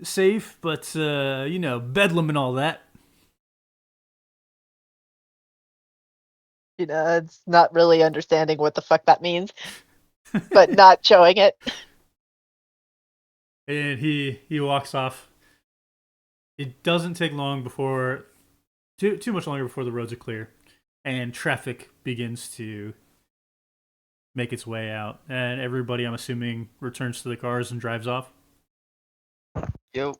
safe, but Bedlam and all that. It's not really understanding what the fuck that means, but not showing it. And he walks off. It doesn't take long before too much longer before the roads are clear, and traffic begins to make its way out, and everybody, I'm assuming, returns to the cars and drives off. Yo.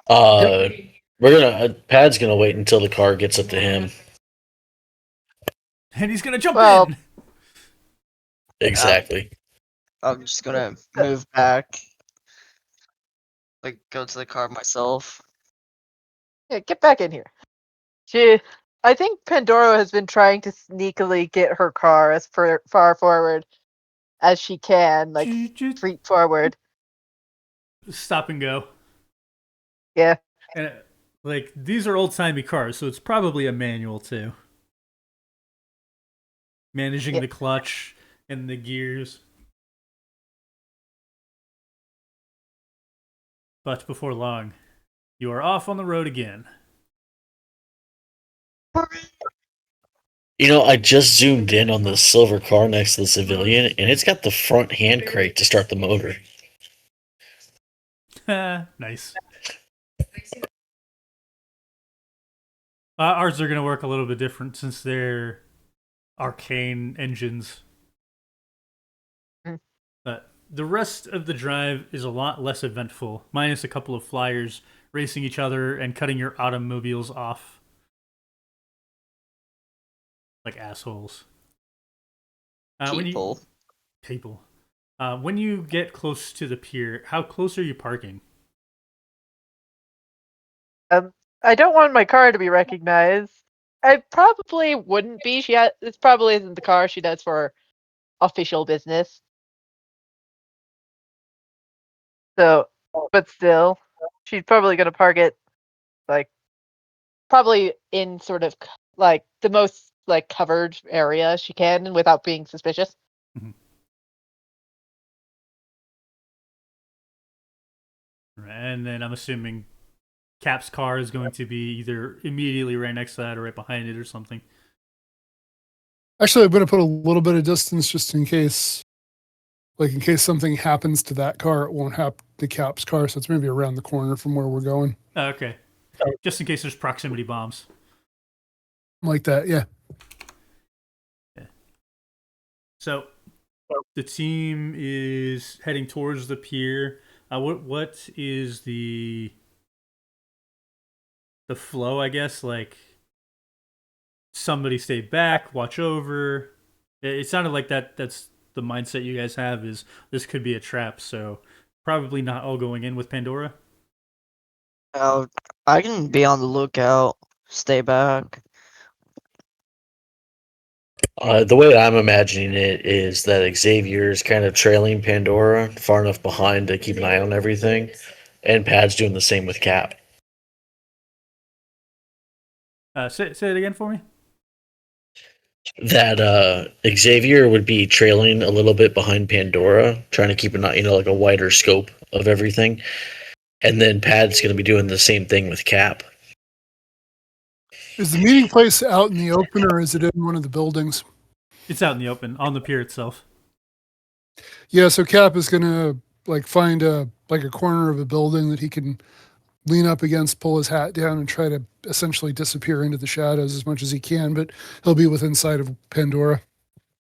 We're gonna Pad's gonna wait until the car gets up to him. And he's gonna jump Well- in. Exactly. I'm just gonna move back. Like, go to the car myself. Yeah, get back in here. I think Pandora has been trying to sneakily get her car as far forward as she can, like street forward. Stop and go. Yeah. And like these are old timey cars, so it's probably a manual too. Managing Yeah. the clutch and the gears. But before long, you are off on the road again. You know, I just zoomed in on the silver car next to the civilian, and it's got the front hand crate to start the motor. Nice. Ours are going to work a little bit different since they're arcane engines. But the rest of the drive is a lot less eventful, minus a couple of flyers racing each other and cutting your automobiles off like assholes. People. When you get close to the pier, how close are you parking? I don't want my car to be recognized. I probably wouldn't be. This probably isn't the car she does for official business. So, but still, she's probably going to park it like probably in sort of like the most like covered area she can without being suspicious. Mhm. And then I'm assuming Cap's car is going to be either immediately right next to that or right behind it or something. Actually, I'm going to put a little bit of distance just in case, like in case something happens to that car, it won't happen to Cap's car. So it's maybe around the corner from where we're going. Okay. Just in case there's proximity bombs. Like that, yeah. So the team is heading towards the pier. What is the flow, I guess? Like somebody stay back, watch over. It sounded like that's the mindset you guys have, is this could be a trap, so probably not all going in with Pandora. I can be on the lookout. Stay back. The way I'm imagining it is that Xavier is kind of trailing Pandora far enough behind to keep an eye on everything, and Pad's doing the same with Cap. Say it again for me. That Xavier would be trailing a little bit behind Pandora, trying to keep an eye, like a wider scope of everything, and then Pad's going to be doing the same thing with Cap. Is the meeting place out in the open or is it in one of the buildings? It's out in the open on the pier itself. Yeah, so Cap is going to like find a corner of a building that he can lean up against, pull his hat down, and try to essentially disappear into the shadows as much as he can, but he'll be within sight of Pandora.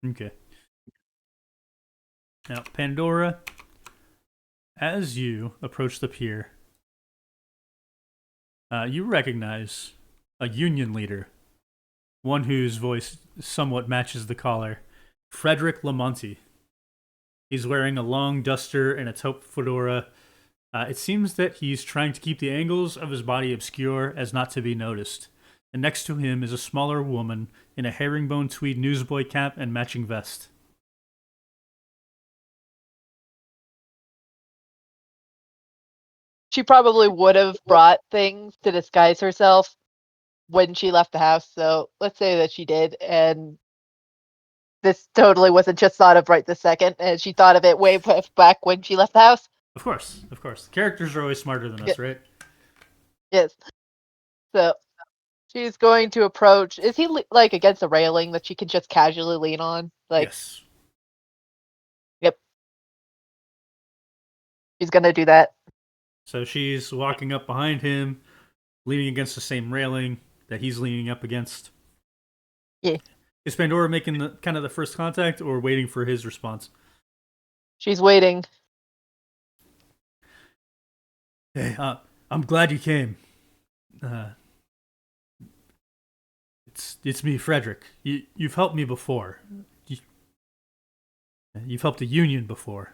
Okay. Now, Pandora, as you approach the pier, you recognize a union leader, one whose voice somewhat matches the caller, Frederick Lamonti. He's wearing a long duster and a taupe fedora, It seems that he's trying to keep the angles of his body obscure as not to be noticed. And next to him is a smaller woman in a herringbone tweed newsboy cap and matching vest. She probably would have brought things to disguise herself when she left the house. So let's say that she did, and this totally wasn't just thought of right this second, and she thought of it way back when she left the house. Of course, of course. Characters are always smarter than us, right? Yes. So she's going to approach. Is he like against a railing that she can just casually lean on? Like, Yes. yep. She's gonna do that. So she's walking up behind him, leaning against the same railing that he's leaning up against. Yeah. Is Pandora making the kind of the first contact or waiting for his response? She's waiting. Hey, I'm glad you came. It's me, Frederick. You've helped me before. You've helped the Union before,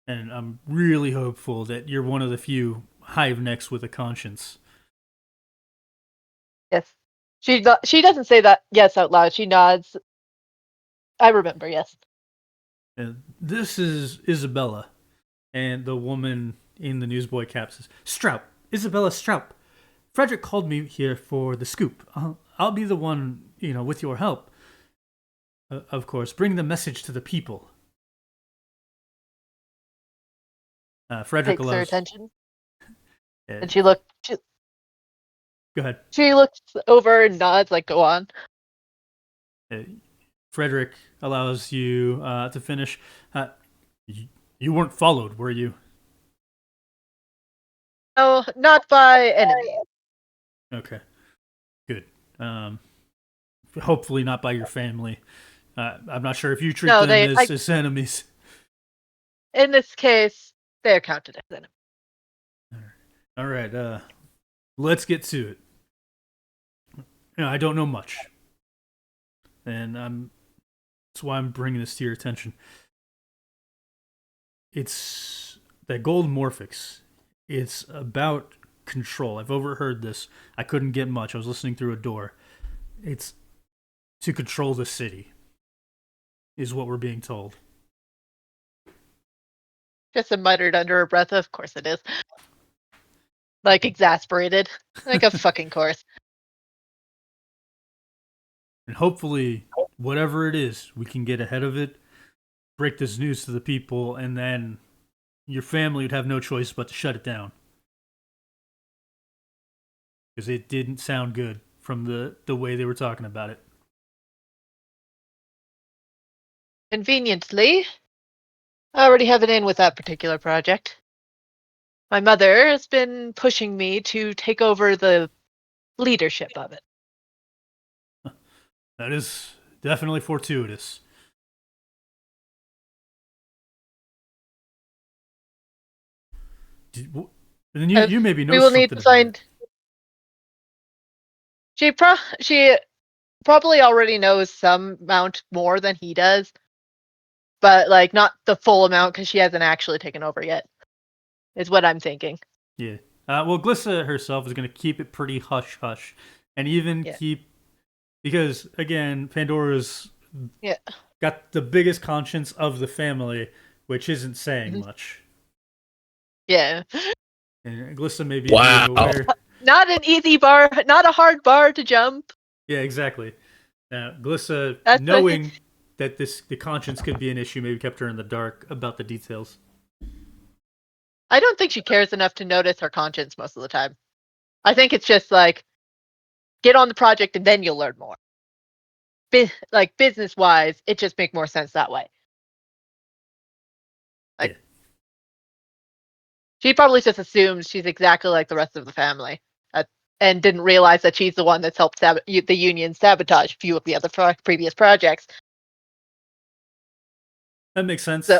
and I'm really hopeful that you're one of the few Hivenex with a conscience. Yes. She doesn't say that yes out loud. She nods. I remember. Yes. And this is Isabella, and the woman in the newsboy cap says, "Stroup, Isabella Stroup. Frederick called me here for the scoop. I'll be the one, with your help. Of course, bring the message to the people." Frederick Takes her attention, and she Go ahead. She looks over and nods, like, "Go on." Frederick allows you to finish. You weren't followed, were you? No, not by enemy. Okay, good. Hopefully not by your family. I'm not sure if you treat them as enemies. In this case, they're counted as enemies. All right, let's get to it. I don't know much, and that's why I'm bringing this to your attention. It's that gold morphix. It's about control. I've overheard this. I couldn't get much. I was listening through a door. It's to control the city, is what we're being told. Just muttered under her breath, "Of course it is." Like, exasperated. Like, of fucking course. And hopefully, whatever it is, we can get ahead of it, break this news to the people, and then your family would have no choice but to shut it down. Because it didn't sound good from the way they were talking about it. Conveniently, I already have it in with that particular project. My mother has been pushing me to take over the leadership of it. That is definitely fortuitous. And then you maybe know we will something need to about find. it. She probably already knows some amount more than he does, but like not the full amount because she hasn't actually taken over yet. Is what I'm thinking. Yeah. Well, Glissa herself is going to keep it pretty hush hush, and even keep, because again, Pandora's got the biggest conscience of the family, which isn't saying much. Yeah. And Glissa may be Wow. being aware. Not an easy bar, not a hard bar to jump. Yeah, exactly. Glissa, That's knowing that the conscience could be an issue, maybe kept her in the dark about the details. I don't think she cares enough to notice her conscience most of the time. I think it's just like, get on the project and then you'll learn more. Like, business-wise, it just makes more sense that way. Like, she probably just assumes she's exactly like the rest of the family, and didn't realize that she's the one that's helped the Union sabotage a few of the other previous projects. That makes sense. So,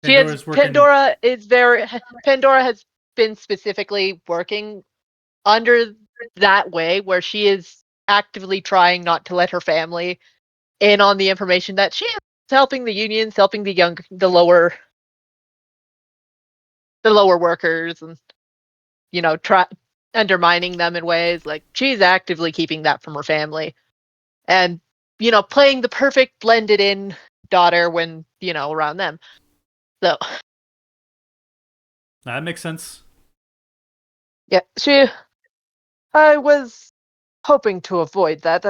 Pandora has been specifically working under that way, where she is actively trying not to let her family in on the information that she is helping the unions, helping the lower the lower workers and try undermining them in ways. Like she's actively keeping that from her family, and playing the perfect blended in daughter when around them. So That makes sense. yeah, I was hoping to avoid that.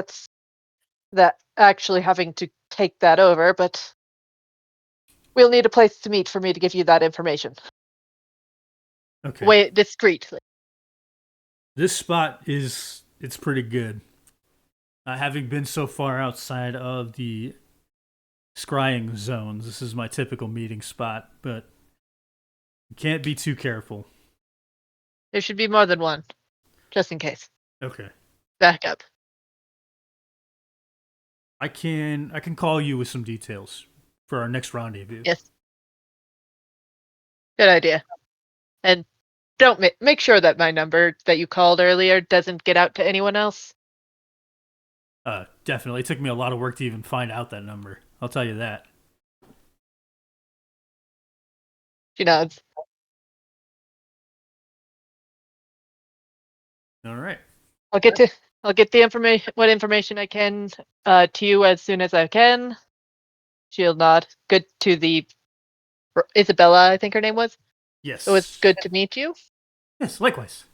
That actually having to take that over, but we'll need a place to meet for me to give you that information. Okay. Wait, discreetly. This spot it's pretty good. Having been so far outside of the scrying zones, this is my typical meeting spot, but you can't be too careful. There should be more than one, just in case. Okay. Back up. I can call you with some details for our next rendezvous. Yes. Good idea. And don't make sure that my number that you called earlier doesn't get out to anyone else. Definitely. It took me a lot of work to even find out that number. I'll tell you that. She nods. All right. I'll get the information, what information I can, to you as soon as I can. She'll nod. Good to the Isabella, I think her name was. Yes. It was good to meet you. Yes, likewise.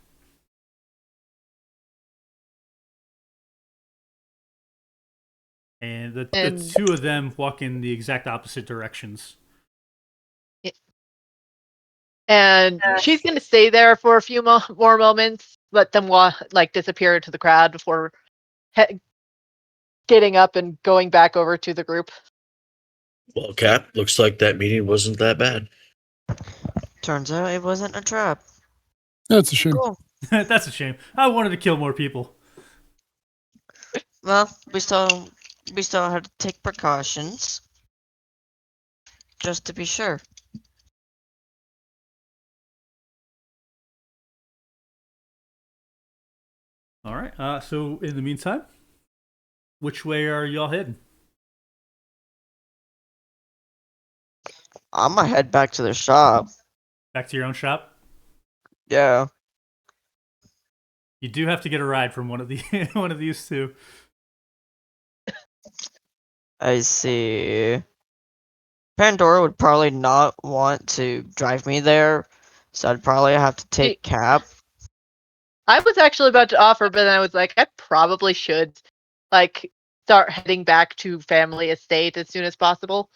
And the two of them walk in the exact opposite directions. And she's going to stay there for a few more moments, let them disappear into the crowd before getting up and going back over to the group. Well, Cap, looks like that meeting wasn't that bad. Turns out it wasn't a trap. That's a shame. Cool. That's a shame. I wanted to kill more people. Well, we still had to take precautions. Just to be sure. All right. So in the meantime, which way are y'all heading? I'm gonna head back to the shop. Back to your own shop? Yeah. You do have to get a ride from one of these two. I see. Pandora would probably not want to drive me there, so I'd probably have to take Cap. I was actually about to offer, but then I was like, I probably should start heading back to family estate as soon as possible.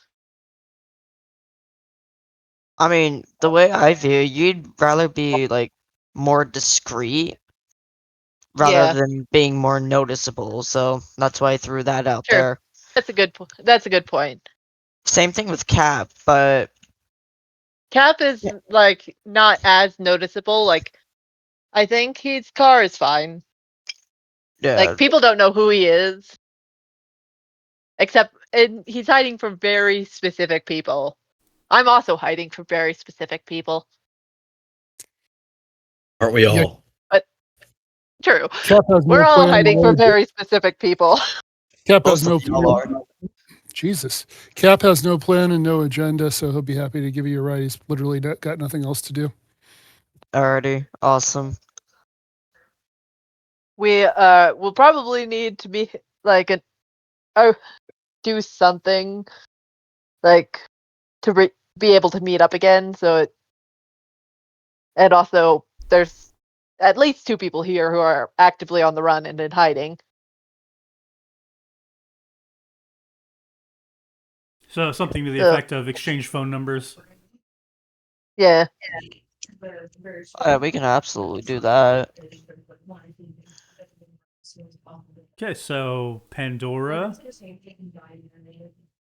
I mean, the way I view it, you'd rather be more discreet rather than being more noticeable, so that's why I threw that out there. That's a good point. Same thing with Cap, but Cap is not as noticeable. I think his car is fine. yeah. People don't know who he is. And he's hiding from very specific people. I'm also hiding from very specific people. Aren't we all? Yeah. But true. Cap has We're no all plan, hiding from very specific people. Cap has Most no of y'all are. Jesus. Cap has no plan and no agenda, so he'll be happy to give you a ride. He's literally got nothing else to do. Alrighty, awesome. We will probably need to be do something to be able to meet up again. And also there's at least 2 people here who are actively on the run and in hiding. So something to the effect of exchange phone numbers. Yeah. We can absolutely do that. Okay, so Pandora,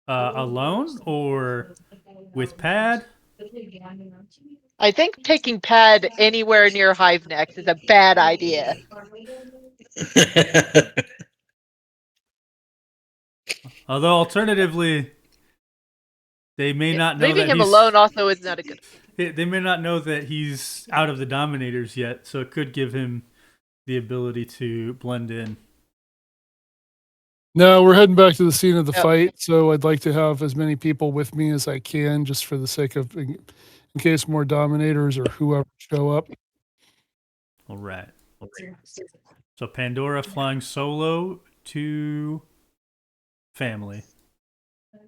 alone or with Pad? I think taking Pad anywhere near Hivenex is a bad idea. Although alternatively, they may not know Leaving that him he's alone also is not a good. They may not know that he's out of the Dominators yet, so it could give him the ability to blend in. No, we're heading back to the scene of the Yep. fight, so I'd like to have as many people with me as I can, just for the sake of in case more Dominators or whoever show up. All right. So Pandora flying solo to family,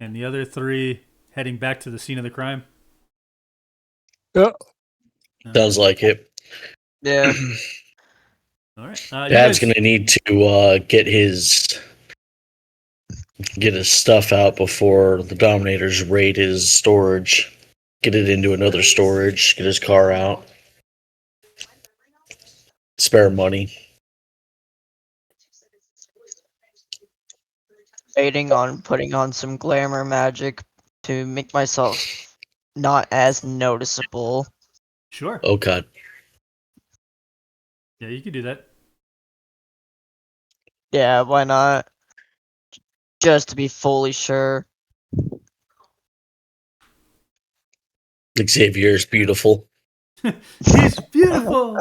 and the other three heading back to the scene of the crime. Yeah. Sounds like it. Yeah. All right. Dad's gonna need to get his stuff out before the Dominators raid his storage. Get it into another storage. Get his car out. Spare money. Waiting on putting on some glamour magic to make myself not as noticeable. Sure. Oh god. Yeah, you could do that. Yeah, why not? Just to be fully sure. Xavier's beautiful. He's beautiful.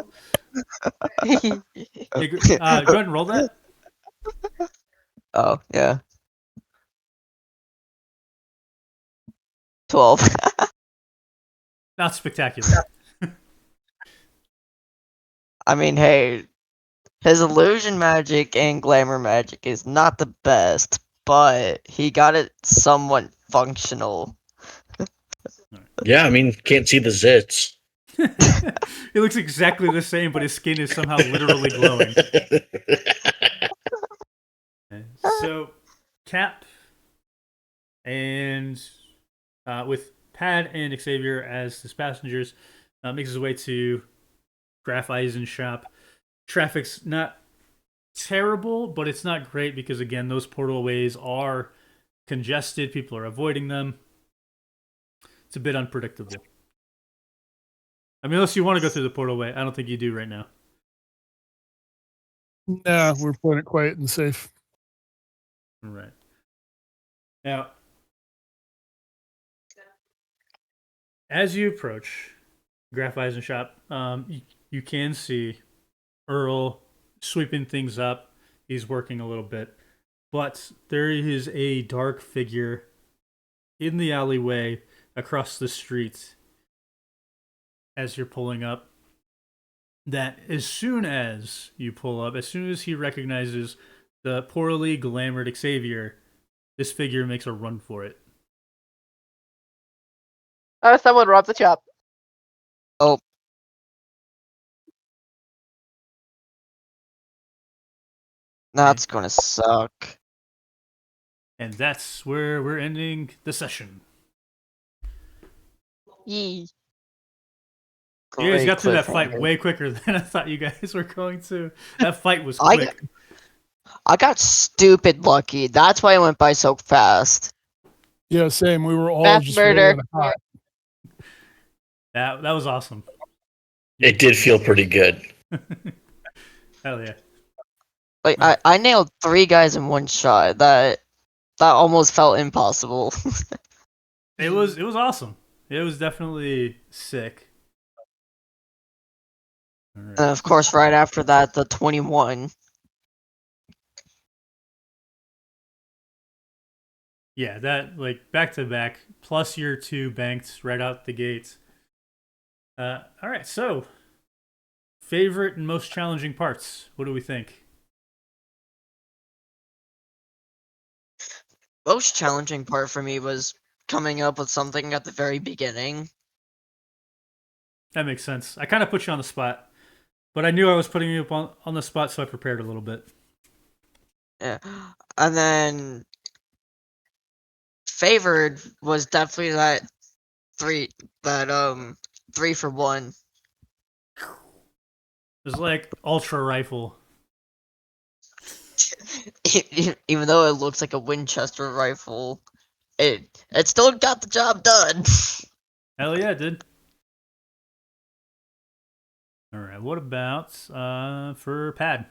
Hey, go ahead and roll that. Oh, yeah. 12. Not spectacular. I mean, hey, his illusion magic and glamour magic is not the best, but he got it somewhat functional. Yeah, I mean, can't see the zits. He looks exactly the same, but his skin is somehow literally glowing. Okay. So, Cap and with Pad and Xavier as his passengers, makes his way to Graf Eisen's shop. Traffic's not terrible, but it's not great because, again, those portal ways are congested. People are avoiding them. It's a bit unpredictable. I mean, unless you want to go through the portal way. I don't think you do right now. Nah, we're playing it quiet and safe. All right. Now, as you approach Graf Eisen shop, you can see Earl sweeping things up. He's working a little bit. But there is a dark figure in the alleyway across the street as you're pulling up. That as soon as you pull up, as soon as he recognizes the poorly glamored Xavier, this figure makes a run for it. Oh, someone robbed the shop. Oh. That's gonna suck. And that's where we're ending the session. Yee. You guys Great got through that fight cliffhanger. way quicker than I thought you guys were going to. That fight was I quick. I got stupid lucky. That's why it went by so fast. Yeah, same. We were all Mass just murder. rolling hot. That was awesome. It did feel pretty good. Hell yeah. Like I nailed 3 guys in one shot. That almost felt impossible. It was awesome. It was definitely sick. All right. And of course, right after that, the 21. Yeah, that like back to back plus your 2 banked right out the gate. All right, so favorite and most challenging parts. What do we think? Most challenging part for me was coming up with something at the very beginning. That makes sense. I kind of put you on the spot, but I knew I was putting you up on the spot, so I prepared a little bit. Yeah. And then favored was definitely that 3 for 1. It was like ultra rifle. Even though it looks like a Winchester rifle, it still got the job done. Hell yeah, it did. All right, what about for Pad?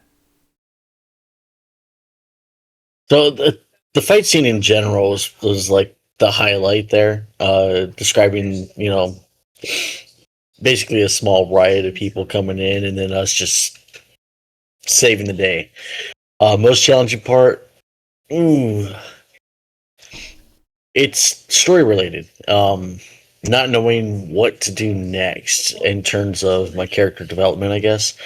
So the fight scene in general was like the highlight there. Describing, basically a small riot of people coming in and then us just saving the day. Most challenging part, it's story related. not knowing what to do next in terms of my character development, I guess.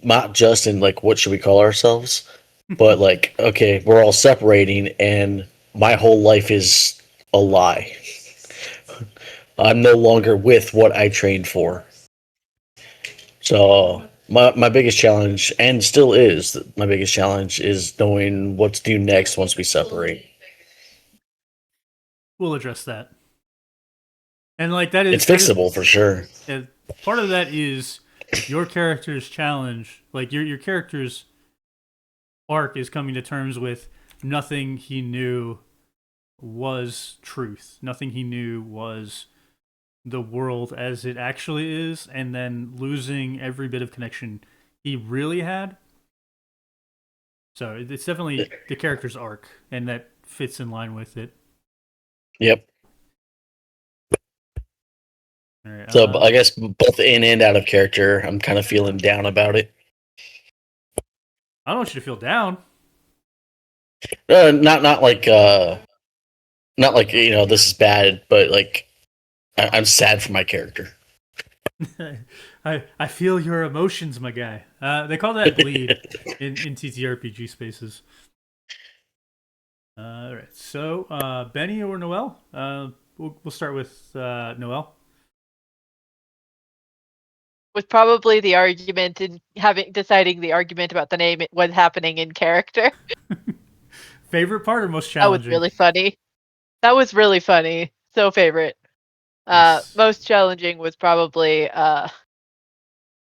Not just in like what should we call ourselves, but like, okay, we're all separating and my whole life is a lie. I'm no longer with what I trained for. So my biggest challenge, and still is my biggest challenge, is knowing what to do next once we separate. We'll address that. And like that It's is fixable for sure. part of that is your character's challenge. Like your character's arc is coming to terms with nothing he knew was truth. Nothing he knew was the world as it actually is, and then losing every bit of connection he really had. So it's definitely the character's arc, and that fits in line with it. Yep. All right, So I guess both in and out of character, I'm kind of feeling down about it. I don't want you to feel down. Not like this is bad, but like I'm sad for my character. I feel your emotions, my guy. They call that bleed in TTRPG spaces. All right, so Benny or Noel? We'll start with Noel. Was probably the argument in deciding the argument about the name was happening in character. Favorite part or most That was challenging? really funny. That was really funny. So favorite. Nice. Most challenging was probably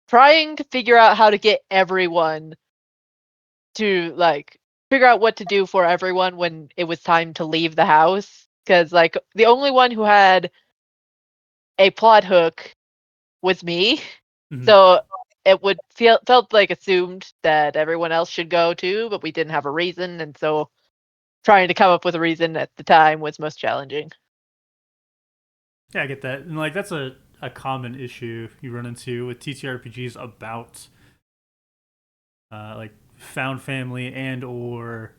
trying to figure out how to get everyone to like figure out what to do for everyone when it was time to leave the house. Because like the only one who had a plot hook was me. Mhm. So it would felt like assumed that everyone else should go too, but we didn't have a reason, and so trying to come up with a reason at the time was most challenging. Yeah, I get that. And like that's a common issue you run into with TTRPGs about like found family and or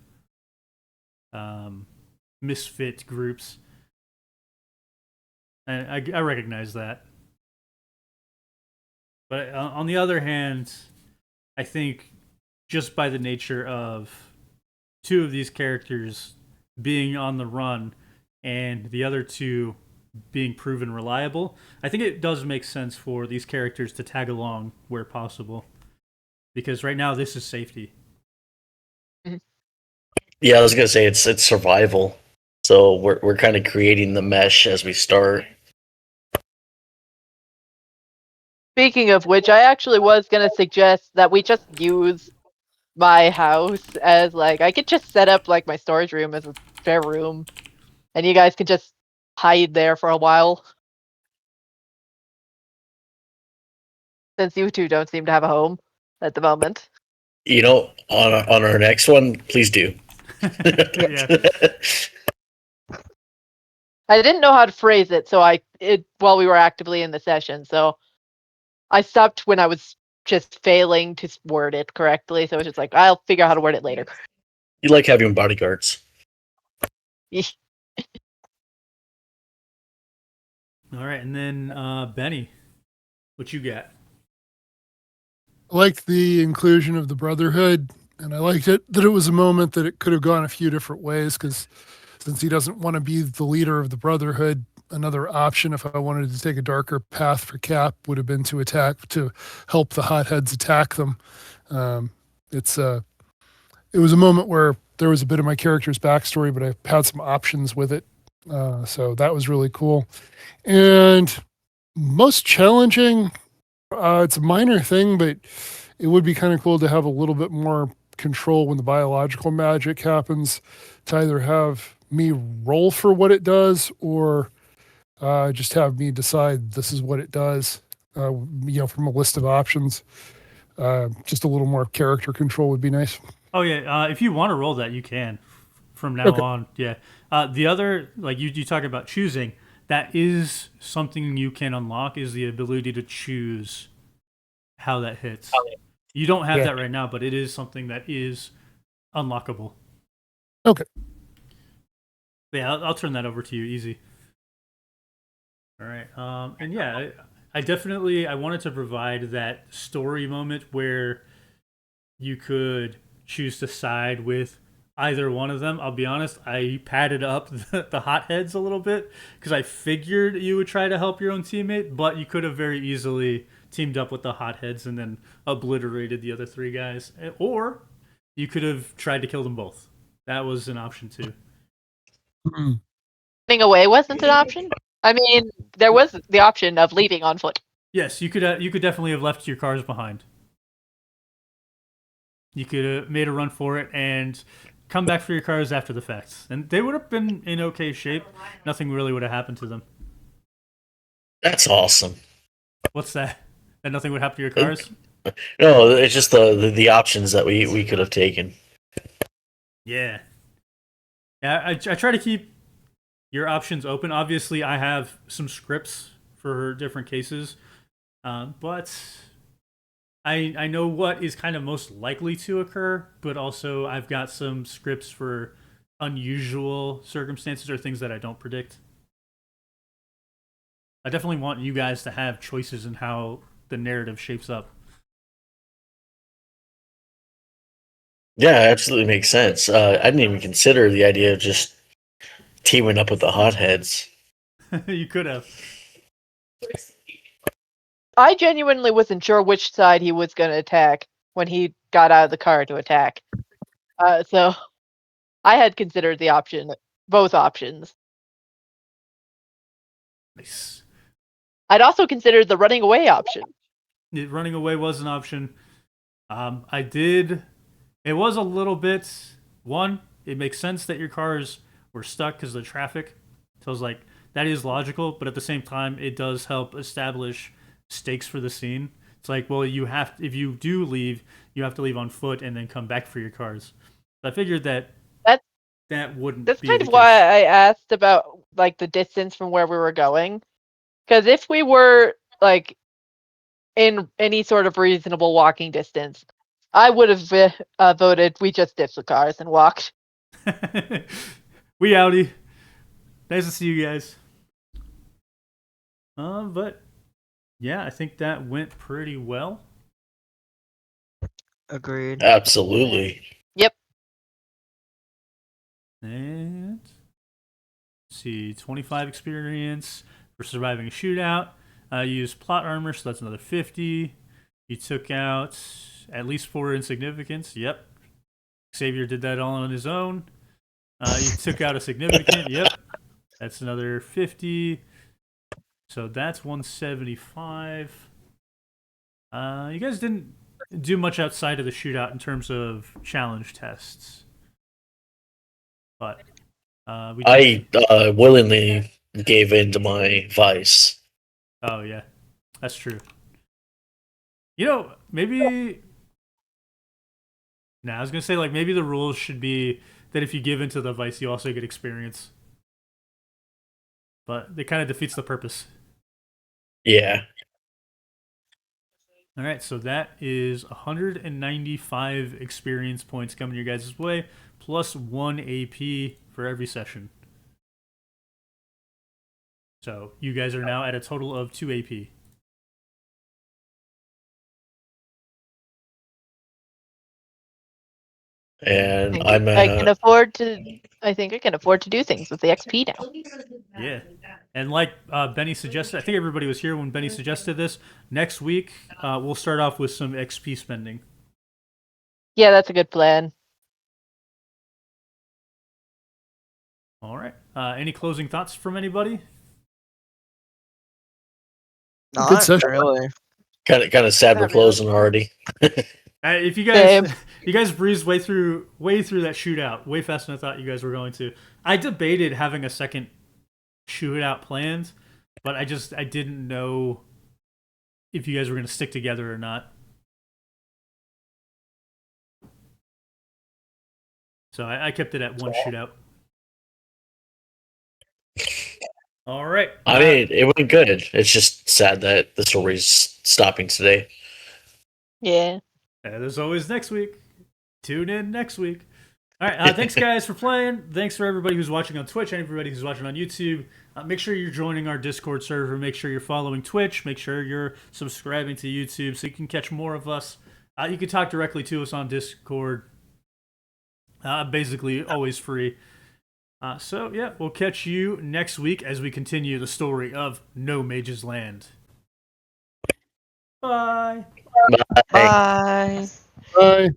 misfit groups. And I recognize that. But on the other hand, I think just by the nature of two of these characters being on the run and the other two being proven reliable, I think it does make sense for these characters to tag along where possible. Because right now this is safety. Yeah, I was gonna say it's survival. So we're kind of creating the mesh as we start. Speaking of which, I actually was gonna suggest that we just use my house as like I could just set up like my storage room as a spare room, and you guys could just hide there for a while. Since you two don't seem to have a home at the moment. You know, on our next one, please do. Yeah. I didn't know how to phrase it, so while we were actively in the session, so I stopped when I was just failing to word it correctly. So it was just like I'll figure out how to word it later. You like having bodyguards. All right, and then Benny, what you got? I liked the inclusion of the Brotherhood, and I liked it that it was a moment that it could have gone a few different ways, because since he doesn't want to be the leader of the Brotherhood, another option, if I wanted to take a darker path for Cap, would have been to help the Hotheads attack them. It was a moment where there was a bit of my character's backstory, but I had some options with it. So that was really cool. And most challenging, it's a minor thing, but it would be kind of cool to have a little bit more control when the biological magic happens, to either have me roll for what it does or just have me decide this is what it does, from a list of options. Just a little more character control would be nice. Oh yeah, if you want to roll that, you can from now Okay. on. Yeah. The other, like you talk about choosing, that is something you can unlock is the ability to choose how that hits. You don't have Yeah. that right now, but it is something that is unlockable. Okay. Yeah, I'll turn that over to you. Easy. All right. And yeah, I definitely I wanted to provide that story moment where you could choose to side with either one of them. I'll be honest, I padded up the Hotheads a little bit because I figured you would try to help your own teammate, but you could have very easily teamed up with the Hotheads and then obliterated the other three guys. Or you could have tried to kill them both. That was an option too. Mm. Running away wasn't an option. I mean, there was the option of leaving on foot. Yes, you could definitely have left your cars behind. You could have made a run for it and come back for your cars after the fact, and they would have been in okay shape. Nothing really would have happened to them. That's awesome. What's that? And nothing would happen to your cars? No, it's just the options that we could have taken. Yeah. Yeah, I try to keep your options open. Obviously, I have some scripts for different cases, but I know what is kind of most likely to occur, but also I've got some scripts for unusual circumstances or things that I don't predict. I definitely want you guys to have choices in how the narrative shapes up. Yeah, absolutely makes sense. I didn't even consider the idea of just teaming up with the Hotheads. You could have. I genuinely wasn't sure which side he was going to attack when he got out of the car to attack. So I had considered both options. Nice. I'd also considered the running away option. Running away was an option. I did. It was a little bit. One, it makes sense that your cars were stuck because of the traffic. So I was like, that is logical, but at the same time, it does help establish stakes for the scene. It's like, well, if you do leave, you have to leave on foot and then come back for your cars. So I figured that wouldn't. That's be kind the of why case. I asked about like the distance from where we were going, because if we were like in any sort of reasonable walking distance, I would have voted we just ditch the cars and walked. We outie. Nice to see you guys. But yeah, I think that went pretty well. Agreed. Absolutely. Yep. And let's see, 25 experience for surviving a shootout. You used plot armor, so that's another 50. You took out at least 4 insignificance. Yep. Xavier did that all on his own. You took out a significant. Yep. That's another 50. So that's 175. You guys didn't do much outside of the shootout in terms of challenge tests. But I willingly gave in to my vice. Oh yeah, that's true. You know, maybe. Nah, I was gonna say like maybe the rules should be that if you give into the vice, you also get experience. But it kind of defeats the purpose. Yeah. All right, so that is 195 experience points coming your guys' way, plus 1 AP for every session. So you guys are now at a total of 2 AP. And I think I can afford to. I think I can afford to do things with the XP now. Yeah. And like Benny suggested, I think everybody was here when Benny suggested this. Next week, we'll start off with some XP spending. Yeah, that's a good plan. All right. Any closing thoughts from anybody? Not session. really. kind of sad we're closing already. If you Same. guys breezed way through that shootout way faster than I thought you guys were going to. I debated having a second shootout planned, but I didn't know if you guys were going to stick together or not. So I kept it at one shootout. All right. I mean, it went good. It's just sad that the story's stopping today. Yeah. And as always, next week. Tune in next week. All right, thanks guys for playing. Thanks for everybody who's watching on Twitch and everybody who's watching on YouTube. Make sure you're joining our Discord server. Make sure you're following Twitch. Make sure you're subscribing to YouTube so you can catch more of us. You can talk directly to us on Discord. Basically, always free. So yeah, we'll catch you next week as we continue the story of No Mage's Land. Bye. Bye. Bye. Bye.